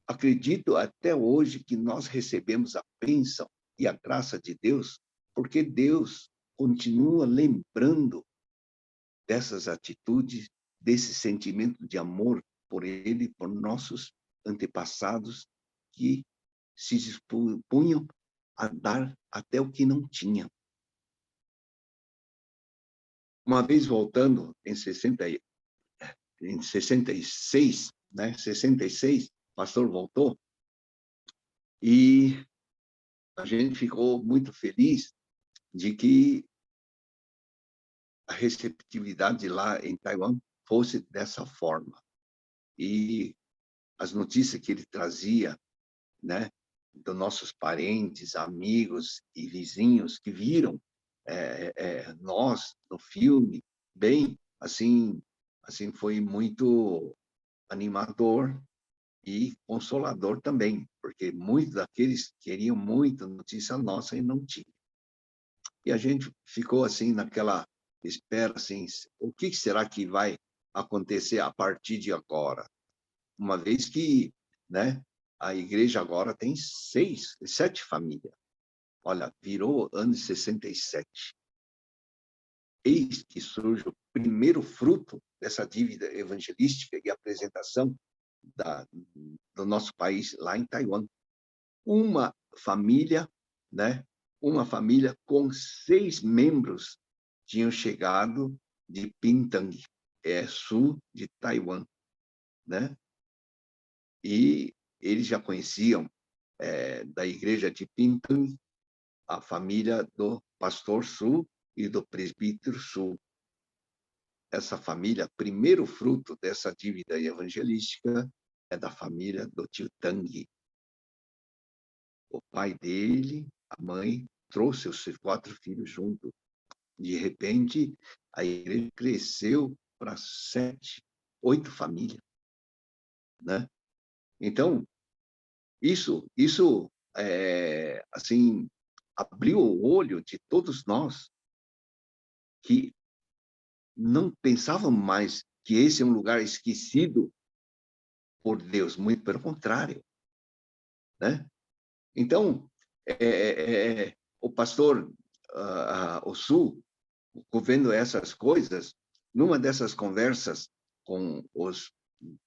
Acredito até hoje que nós recebemos a bênção e a graça de Deus, porque Deus continua lembrando dessas atitudes, desse sentimento de amor por ele, por nossos antepassados, que se dispunham a dar até o que não tinham. Uma vez voltando, em 66, né? 66, o pastor voltou, e a gente ficou muito feliz de que a receptividade lá em Taiwan fosse dessa forma. E as notícias que ele trazia, né, dos nossos parentes, amigos e vizinhos que viram nós no filme, bem, assim foi muito animador e consolador também, porque muitos daqueles queriam muito notícia nossa e não tinham. E a gente ficou assim naquela espera, assim, o que será que vai acontecer a partir de agora? Uma vez que, né, a igreja agora tem 7 famílias. Olha, virou ano de 67. Eis que surge o primeiro fruto dessa dívida evangelística e apresentação do nosso país lá em Taiwan. Uma família, né? Uma família com 6 membros tinham chegado de Pintang, sul de Taiwan, né? E eles já conheciam da igreja de Pintang a família do pastor Su e do presbítero Su. Essa família, primeiro fruto dessa dívida evangelística, é da família do tio Tang. O pai dele, a mãe, trouxe os 4 filhos junto. De repente, a igreja cresceu para 7, 8 famílias, né? Então, isso assim, abriu o olho de todos nós que não pensavam mais que esse é um lugar esquecido por Deus, muito pelo contrário, né? Então, o pastor o Sul, vendo essas coisas, numa dessas conversas com os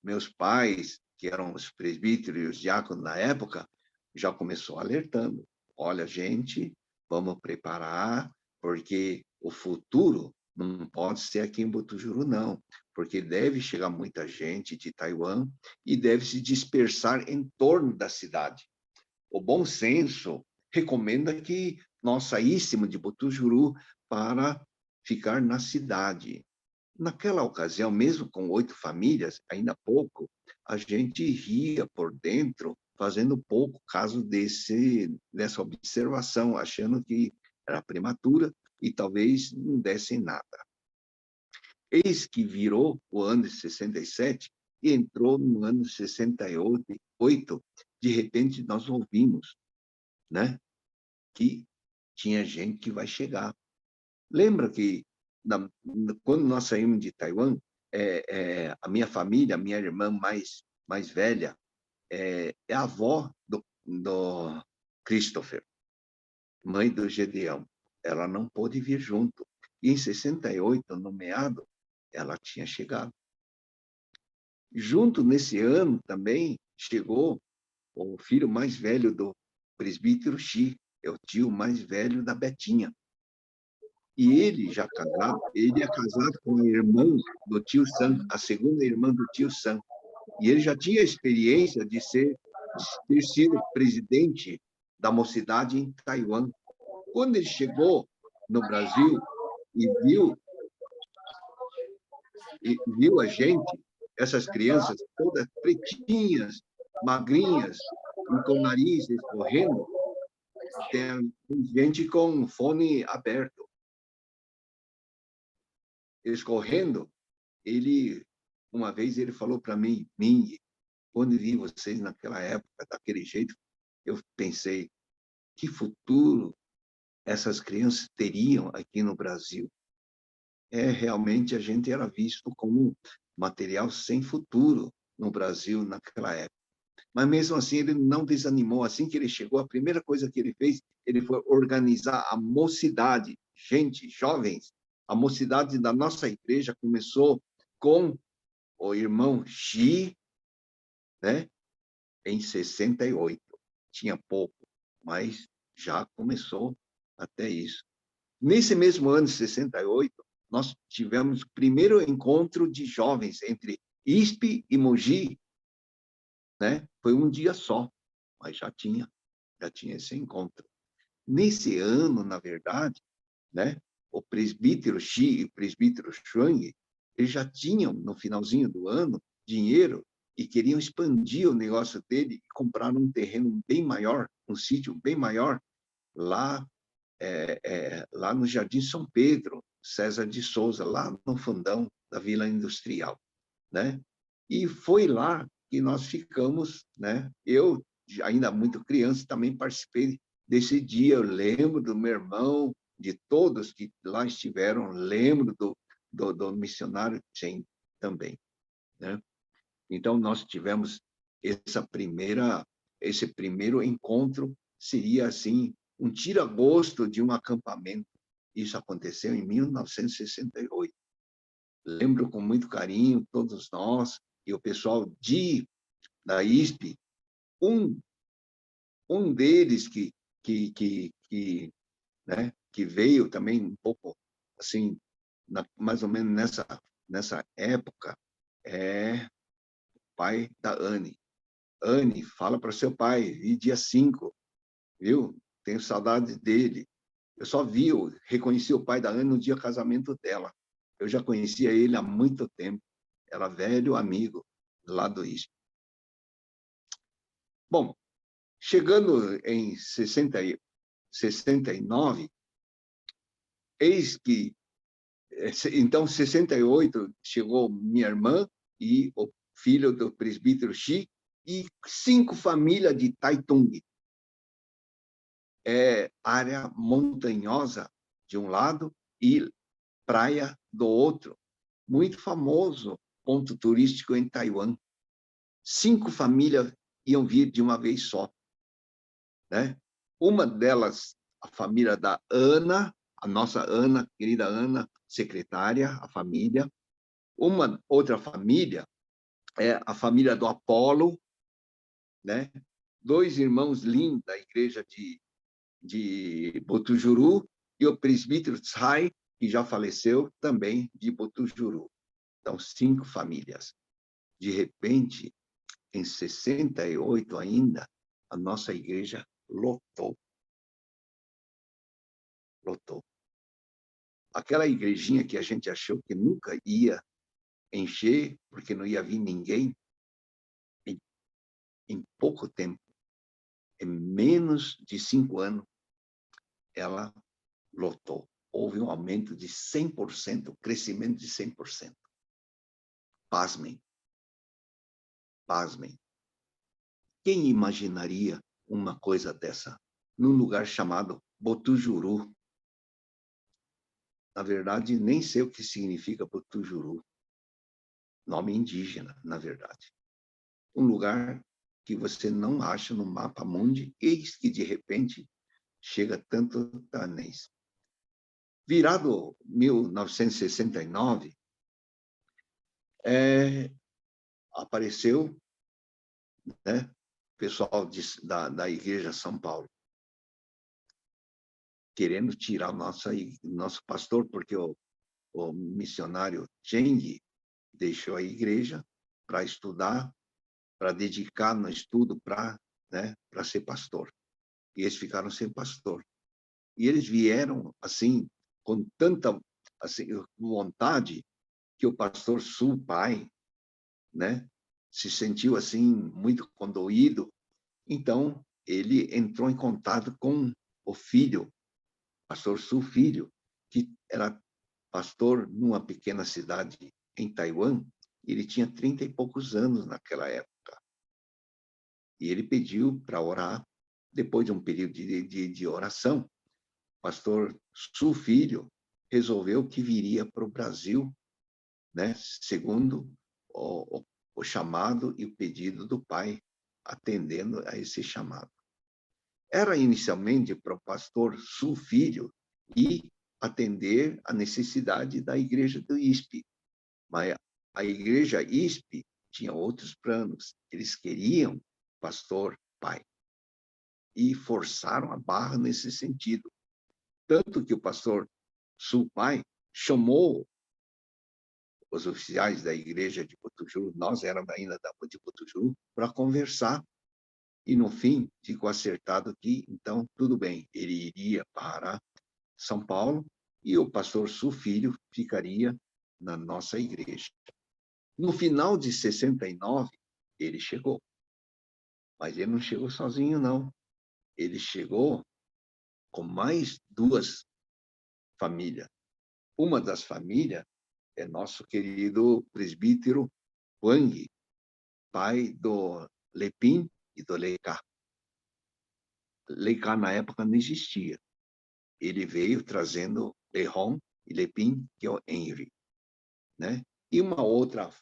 meus pais, que eram os presbíteros e os diáconos na época, já começou alertando. Olha, gente, vamos preparar, porque o futuro não pode ser aqui em Botujuru, não, porque deve chegar muita gente de Taiwan e deve se dispersar em torno da cidade. O bom senso recomenda que nós saíssemos de Botujuru para ficar na cidade. Naquela ocasião, mesmo com 8 famílias, ainda pouco, a gente ria por dentro, fazendo pouco caso dessa observação, achando que era prematura e talvez não desse nada. Eis que virou o ano de 67 e entrou no ano de 68, de repente nós ouvimos, né, que tinha gente que vai chegar. Lembra que quando nós saímos de Taiwan, a minha família, a minha irmã mais velha, é a avó do Christopher, mãe do Gedeão. Ela não pôde vir junto. E em 68, no meado, ela tinha chegado. Junto nesse ano também chegou o filho mais velho do presbítero Xi, é o tio mais velho da Betinha. E ele já casado, ele é casado com a irmã do tio Sam, a segunda irmã do tio Sam. E ele já tinha experiência de ter sido presidente da mocidade em Taiwan. Quando ele chegou no Brasil e viu a gente, essas crianças todas pretinhas, magrinhas, e com o nariz escorrendo, tem gente com fone aberto, escorrendo. Uma vez ele falou para mim, Ming, quando vi vocês naquela época, daquele jeito, eu pensei, que futuro essas crianças teriam aqui no Brasil? Realmente a gente era visto como material sem futuro no Brasil naquela época. Mas mesmo assim ele não desanimou. Assim que ele chegou, a primeira coisa que ele fez, ele foi organizar a mocidade, gente, jovens, A mocidade da nossa igreja começou com o irmão Xi, né, em 68. Tinha pouco, mas já começou até isso. Nesse mesmo ano de 68, nós tivemos o primeiro encontro de jovens entre ISP e Mogi, né? Foi um dia só, mas já tinha esse encontro. Nesse ano, na verdade, né, o presbítero Xi e o presbítero Shuang, eles já tinham, no finalzinho do ano, dinheiro e queriam expandir o negócio dele e comprar um terreno bem maior, um sítio bem maior, lá, lá no Jardim São Pedro, César de Souza, lá no fundão da Vila Industrial, né? E foi lá que nós ficamos, né? Eu, ainda muito criança, também participei desse dia. Eu lembro do meu irmão, de todos que lá estiveram, lembro do missionário Chen também, né? Então, nós tivemos esse primeiro encontro, seria assim, um tira-gosto de um acampamento. Isso aconteceu em 1968. Lembro com muito carinho, todos nós, e o pessoal da ISP, um deles né, que veio também um pouco, assim, mais ou menos nessa época, é o pai da Anne. Anne, fala para seu pai, e dia 5, viu? Tenho saudade dele. Eu só reconheci o pai da Anne no dia do casamento dela. Eu já conhecia ele há muito tempo. Era velho amigo lá do ISP. Bom, chegando em 69, eis que, então, 68, chegou minha irmã e o filho do presbítero Xi e 5 famílias de Taitung. Área montanhosa de um lado e praia do outro. Muito famoso ponto turístico em Taiwan. 5 famílias iam vir de uma vez só, né? Uma delas, a família da Ana, a nossa Ana, querida Ana, secretária, a família. Uma outra família é a família do Apolo, né? 2 irmãos lindos da igreja de Botujuru e o presbítero Tsai, que já faleceu, também de Botujuru. Então, 5 famílias. De repente, em 68 ainda, a nossa igreja lotou. Lotou. Aquela igrejinha que a gente achou que nunca ia encher, porque não ia vir ninguém, em pouco tempo, em menos de 5 anos, ela lotou. Houve um aumento de 100%, crescimento de 100%. Pasmem. Pasmem. Quem imaginaria uma coisa dessa num lugar chamado Botujuru? Na verdade, nem sei o que significa Botujuru. Nome indígena, na verdade. Um lugar que você não acha no mapa mundi, eis que, de repente, chega tanto danês. Virado 1969, apareceu, né, o pessoal da Igreja São Paulo, querendo tirar nosso pastor, porque o missionário Cheng deixou a igreja para estudar, para dedicar no estudo para, né, para ser pastor. E eles ficaram sem pastor. E eles vieram assim, com tanta assim, vontade, que o pastor Su, pai, né, se sentiu assim muito condoído. Então, ele entrou em contato com o filho, pastor Su filho, que era pastor numa pequena cidade em Taiwan. Ele tinha 30 e poucos anos naquela época. E ele pediu para orar. Depois de um período de oração, o pastor Su filho resolveu que viria para o Brasil, né, segundo o chamado e o pedido do pai, atendendo a esse chamado. Era inicialmente para o pastor Su filho ir atender a necessidade da igreja do ISP. Mas a igreja ISP tinha outros planos. Eles queriam pastor pai. E forçaram a barra nesse sentido. Tanto que o pastor Pai chamou os oficiais da igreja de Botujuru, nós éramos ainda de Botujuru, para conversar. E, no fim, ficou acertado que, então, tudo bem, ele iria para São Paulo e o pastor Filho ficaria na nossa igreja. No final de 69, ele chegou. Mas ele não chegou sozinho, não. Ele chegou com mais duas famílias. Uma das famílias é nosso querido presbítero Wang, pai do Lepin e do Leicá. Leicá, na época, não existia. Ele veio trazendo Lehon e Lepin, que é o Henry. Né? E uma outra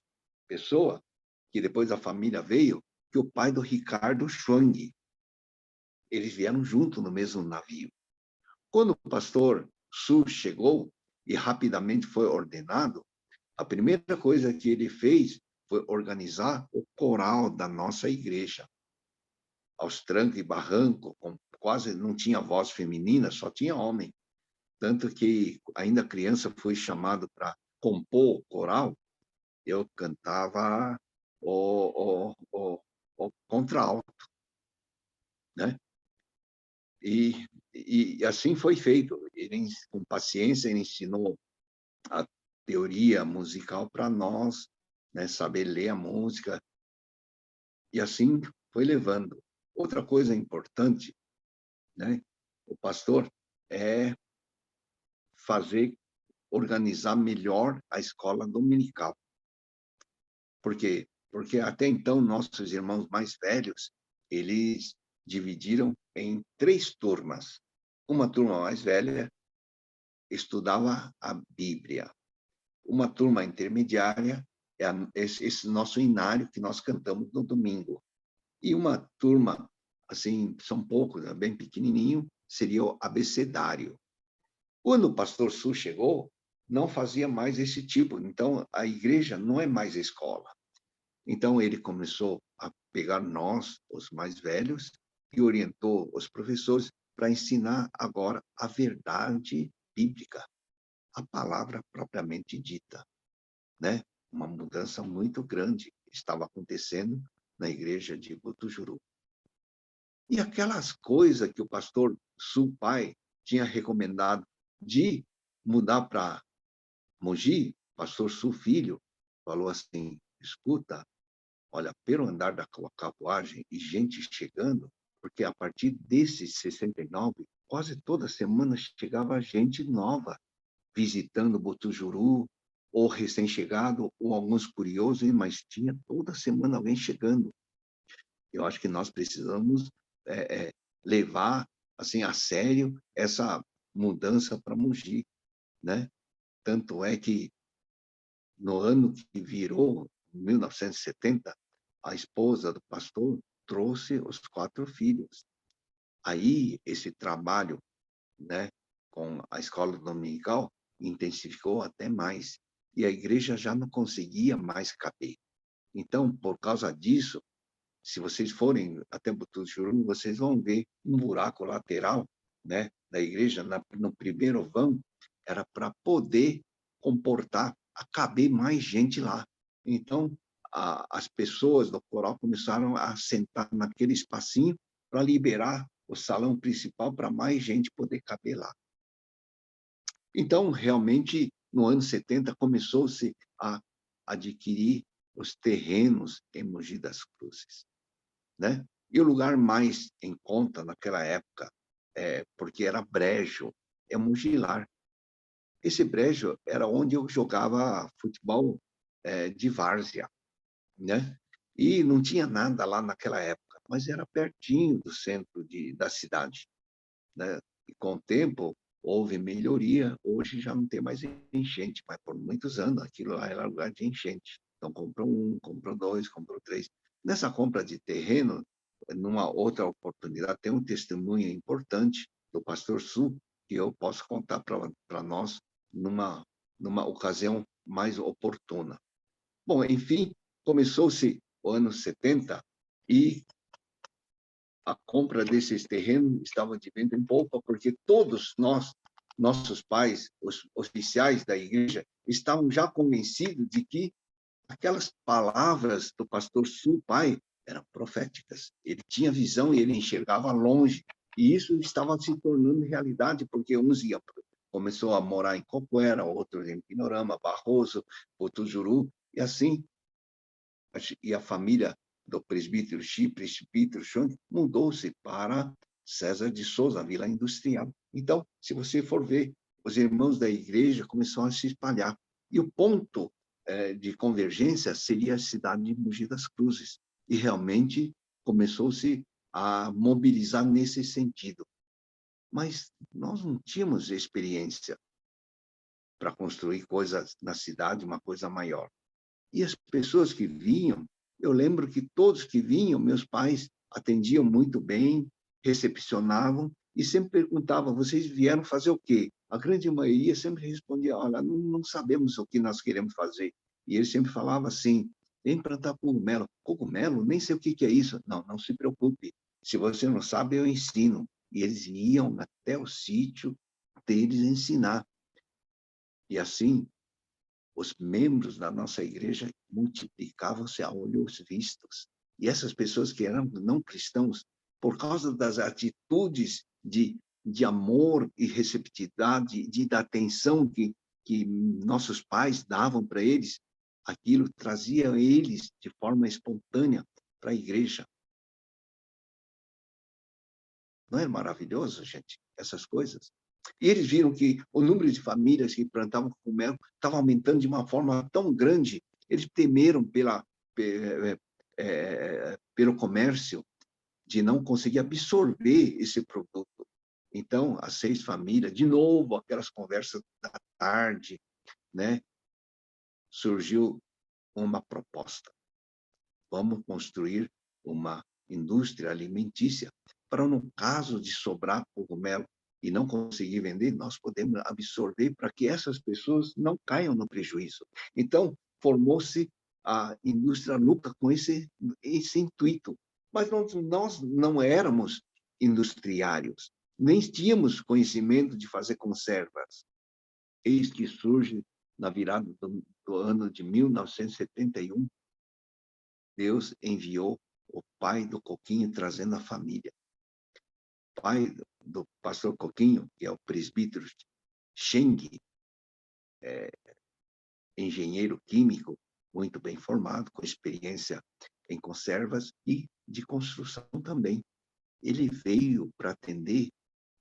pessoa, que depois a família veio, que é o pai do Ricardo Schwang. Eles vieram junto no mesmo navio. Quando o pastor Su chegou e rapidamente foi ordenado, a primeira coisa que ele fez foi organizar o coral da nossa igreja. Aos trancos e barrancos, quase não tinha voz feminina, só tinha homem. Tanto que, ainda criança, fui chamado para compor o coral, eu cantava o contralto, né? E assim foi feito. Ele, com paciência, ele ensinou a teoria musical para nós, né? Saber ler a música, e assim foi levando. Outra coisa importante, né? O pastor é organizar melhor a escola dominical. Por quê? Porque até então nossos irmãos mais velhos, eles dividiram em 3 turmas. Uma turma mais velha estudava a Bíblia. Uma turma intermediária é esse nosso inário que nós cantamos no domingo. E uma turma, assim, são poucos, né, bem pequenininho, seria o abecedário. Quando o pastor Su chegou, não fazia mais esse tipo. Então, a igreja não é mais escola. Então, ele começou a pegar nós, os mais velhos, e orientou os professores para ensinar agora a verdade bíblica, a palavra propriamente dita, né? Uma mudança muito grande estava acontecendo na igreja de Botujuru. E aquelas coisas que o pastor Pai tinha recomendado de mudar para Mogi, o pastor Filho falou assim: escuta, olha, pelo andar da carruagem e gente chegando, porque a partir desses 69, quase toda semana chegava gente nova, visitando Botujuru, ou recém-chegado, ou alguns curiosos, mas tinha toda semana alguém chegando. Eu acho que nós precisamos levar assim a sério essa mudança para Mogi, né? Tanto é que no ano que virou, 1970, a esposa do pastor trouxe os 4 filhos. Aí esse trabalho, né, com a escola dominical intensificou até mais e a igreja já não conseguia mais caber. Então, por causa disso, se vocês forem até Botujuru, vocês vão ver um buraco lateral, né, da igreja no primeiro vão, era para poder comportar, caber mais gente lá. Então, as pessoas do coral começaram a sentar naquele espacinho para liberar o salão principal para mais gente poder caber lá. Então, realmente, no ano 70, começou-se a adquirir os terrenos em Mogi das Cruzes, né? E o lugar mais em conta naquela época, porque era brejo, é Mogilar. Esse brejo era onde eu jogava futebol de várzea, né? E não tinha nada lá naquela época, mas era pertinho do centro da cidade, né? E com o tempo houve melhoria, hoje já não tem mais enchente, mas por muitos anos aquilo lá era lugar de enchente. Então comprou 1, comprou 2, comprou 3. Nessa compra de terreno, numa outra oportunidade, tem um testemunho importante do pastor Su, que eu posso contar para nós numa ocasião mais oportuna. Bom, enfim, começou-se o ano 70 e a compra desses terrenos estava de vento em popa, porque todos nós, nossos pais, os oficiais da igreja, estavam já convencidos de que aquelas palavras do pastor Su, pai, eram proféticas. Ele tinha visão e ele enxergava longe. E isso estava se tornando realidade, porque uns iam, começou a morar em Copuera, outros em Pinorama, Barroso, Botujuru, e assim. E a família do presbítero Xi, presbítero Chong, mudou-se para César de Souza, Vila Industrial. Então, se você for ver, os irmãos da igreja começaram a se espalhar. E o ponto de convergência seria a cidade de Mogi das Cruzes. E realmente começou-se a mobilizar nesse sentido. Mas nós não tínhamos experiência para construir coisas na cidade, uma coisa maior. E as pessoas que vinham, eu lembro que todos que vinham, meus pais atendiam muito bem, recepcionavam e sempre perguntavam: vocês vieram fazer o quê? A grande maioria sempre respondia: olha, não sabemos o que nós queremos fazer. E ele sempre falava assim: vem plantar cogumelo. Cogumelo? Nem sei o que é isso. Não, não se preocupe. Se você não sabe, eu ensino. E eles iam até o sítio deles ensinar. E assim, os membros da nossa igreja multiplicavam-se a olhos vistos. E essas pessoas que eram não cristãos, por causa das atitudes de amor e receptividade, da atenção que nossos pais davam para eles, aquilo trazia eles de forma espontânea para a igreja. Não é maravilhoso, gente, essas coisas? E eles viram que o número de famílias que plantavam cogumelo estava aumentando de uma forma tão grande, eles temeram pelo comércio de não conseguir absorver esse produto. Então, as 6 famílias, de novo, aquelas conversas da tarde, né? Surgiu uma proposta. Vamos construir uma indústria alimentícia para, no caso de sobrar cogumelo e não conseguir vender, nós podemos absorver para que essas pessoas não caiam no prejuízo. Então, formou-se a indústria Luca com esse intuito. Mas nós não éramos industriários, nem tínhamos conhecimento de fazer conservas. Eis que surge, na virada do ano de 1971, Deus enviou o pai do Coquinho trazendo a família. O pai do pastor Coquinho, que é o presbítero Cheng, engenheiro químico, muito bem formado, com experiência em conservas e de construção também. Ele veio para atender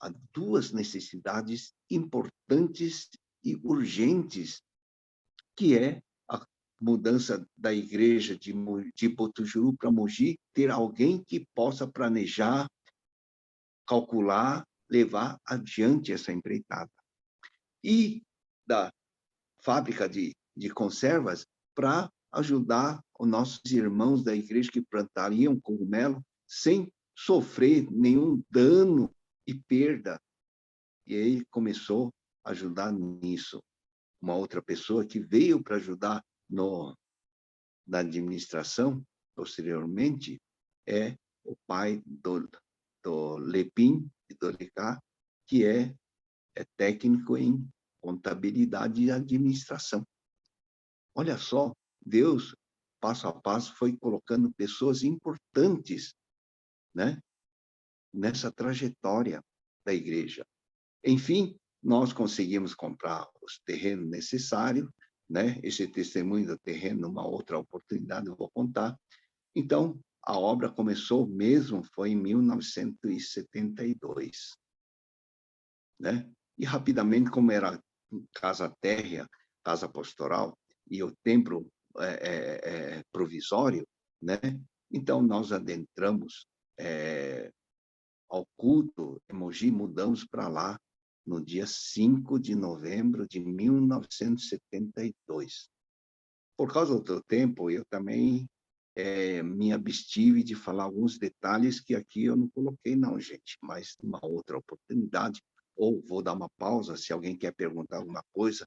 a 2 necessidades importantes e urgentes, que é a mudança da igreja de Botujuru para Mogi, ter alguém que possa planejar, calcular, levar adiante essa empreitada. E da fábrica de conservas para ajudar os nossos irmãos da igreja que plantariam cogumelo sem sofrer nenhum dano e perda. E aí começou a ajudar nisso. Uma outra pessoa que veio para ajudar na administração, posteriormente, é o pai do Lepim e do Lecá, que é técnico em contabilidade e administração. Olha só, Deus, passo a passo, foi colocando pessoas importantes, né, nessa trajetória da igreja. Enfim, nós conseguimos comprar os terrenos necessários, né? Esse testemunho do terreno, numa outra oportunidade, eu vou contar. Então, a obra começou mesmo, foi em 1972, né? E rapidamente, como era casa térrea, casa pastoral, e o templo provisório, né? Então, nós adentramos ao culto em Mogi, mudamos para lá no dia 5 de novembro de 1972. Por causa do tempo, eu também me abstive de falar alguns detalhes que aqui eu não coloquei, não, gente, mas numa outra oportunidade, ou vou dar uma pausa, se alguém quer perguntar alguma coisa,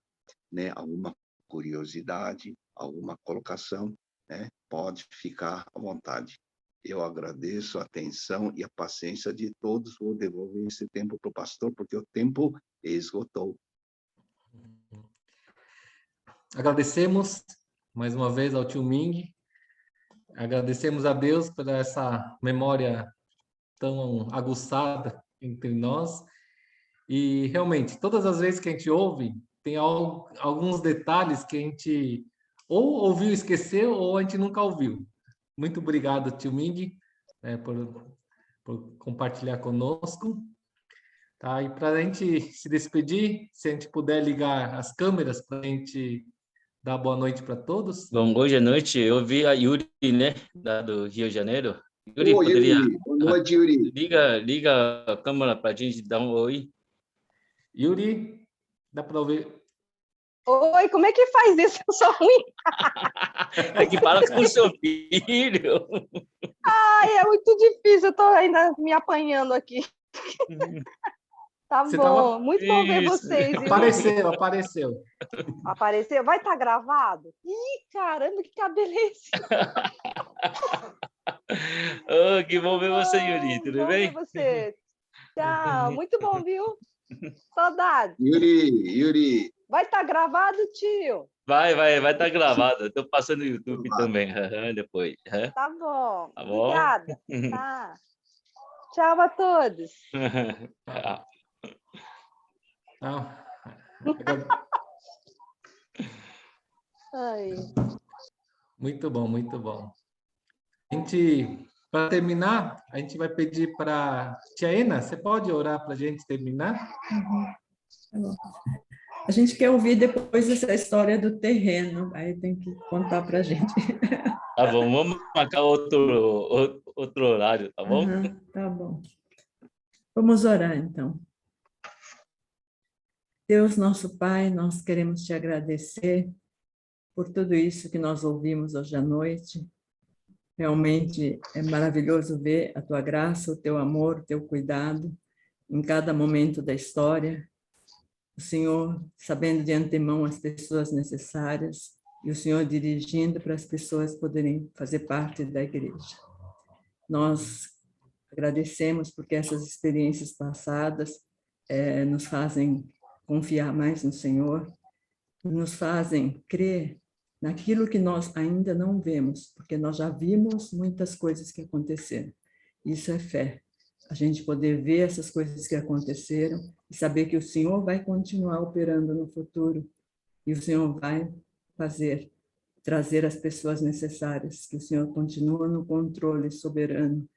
né, alguma curiosidade, alguma colocação, né, pode ficar à vontade. Eu agradeço a atenção e a paciência de todos. Vou devolver esse tempo para o pastor, porque o tempo esgotou. Agradecemos mais uma vez ao tio Ming, agradecemos a Deus por essa memória tão aguçada entre nós. E realmente, todas as vezes que a gente ouve, tem alguns detalhes que a gente ou ouviu e esqueceu, ou a gente nunca ouviu. Muito obrigado, tio Ming, por compartilhar conosco. Tá? E para a gente se despedir, se a gente puder ligar as câmeras para a gente dar boa noite para todos. Bom, hoje à noite eu vi a Yuri, né, do Rio de Janeiro. Yuri, Oi, poderia... Yuri. Boa noite, Yuri. Liga a câmera para a gente dar um oi. Yuri, dá para ouvir? Oi, como é que faz isso? Eu sou ruim. É que fala com o seu filho. Ai, é muito difícil, eu estou ainda me apanhando aqui. Tá Você bom, tava... muito bom ver Isso. vocês. Viu? Apareceu. Apareceu? Vai estar gravado? Ih, caramba, que cabelo é esse? Oh, que bom ver você, Yuri. Tudo bom bem? ver você. Tchau, muito bom, viu? Saudade. Yuri. Vai estar gravado, tio? Vai estar gravado. Estou passando no YouTube também, depois. Tá bom. Tá bom? Obrigada. Tá. Tchau a todos. Ai. Muito bom, muito bom. A gente, para terminar, a gente vai pedir para tia Ena, você pode orar para a gente terminar? Tá bom. A gente quer ouvir depois essa história do terreno, aí tem que contar para a gente. Tá bom, vamos marcar outro horário, tá bom? Tá bom. Vamos orar, então. Deus, nosso Pai, nós queremos te agradecer por tudo isso que nós ouvimos hoje à noite. Realmente é maravilhoso ver a tua graça, o teu amor, o teu cuidado em cada momento da história. O Senhor sabendo de antemão as pessoas necessárias e o Senhor dirigindo para as pessoas poderem fazer parte da igreja. Nós agradecemos porque essas experiências passadas nos fazem confiar mais no Senhor, nos fazem crer naquilo que nós ainda não vemos, porque nós já vimos muitas coisas que aconteceram. Isso é fé. A gente poder ver essas coisas que aconteceram e saber que o Senhor vai continuar operando no futuro e o Senhor vai trazer as pessoas necessárias, que o Senhor continua no controle soberano,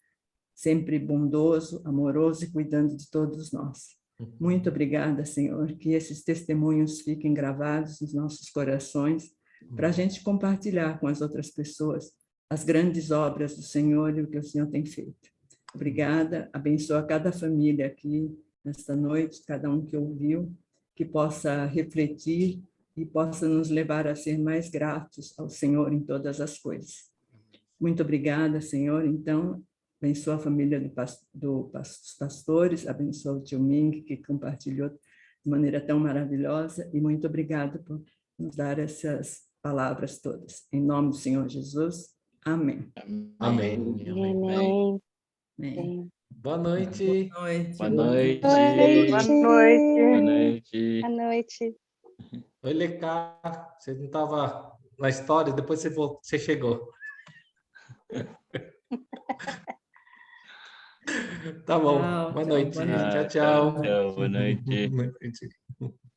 sempre bondoso, amoroso e cuidando de todos nós. Muito obrigada, Senhor, que esses testemunhos fiquem gravados nos nossos corações, para a gente compartilhar com as outras pessoas as grandes obras do Senhor e o que o Senhor tem feito. Obrigada, abençoa cada família aqui nesta noite, cada um que ouviu, que possa refletir e possa nos levar a ser mais gratos ao Senhor em todas as coisas. Muito obrigada, Senhor. Então, abençoa a família dos pastores, abençoa o tio Ming, que compartilhou de maneira tão maravilhosa, e muito obrigada por nos dar essas palavras todas. Em nome do Senhor Jesus, amém. Amém. Amém. Boa noite. Boa noite. Boa noite. Boa noite. Boa noite. Oi, Lecá. Você não estava na história, depois você chegou. Tá bom. Boa noite. Boa noite. Tchau. Boa noite. Boa noite.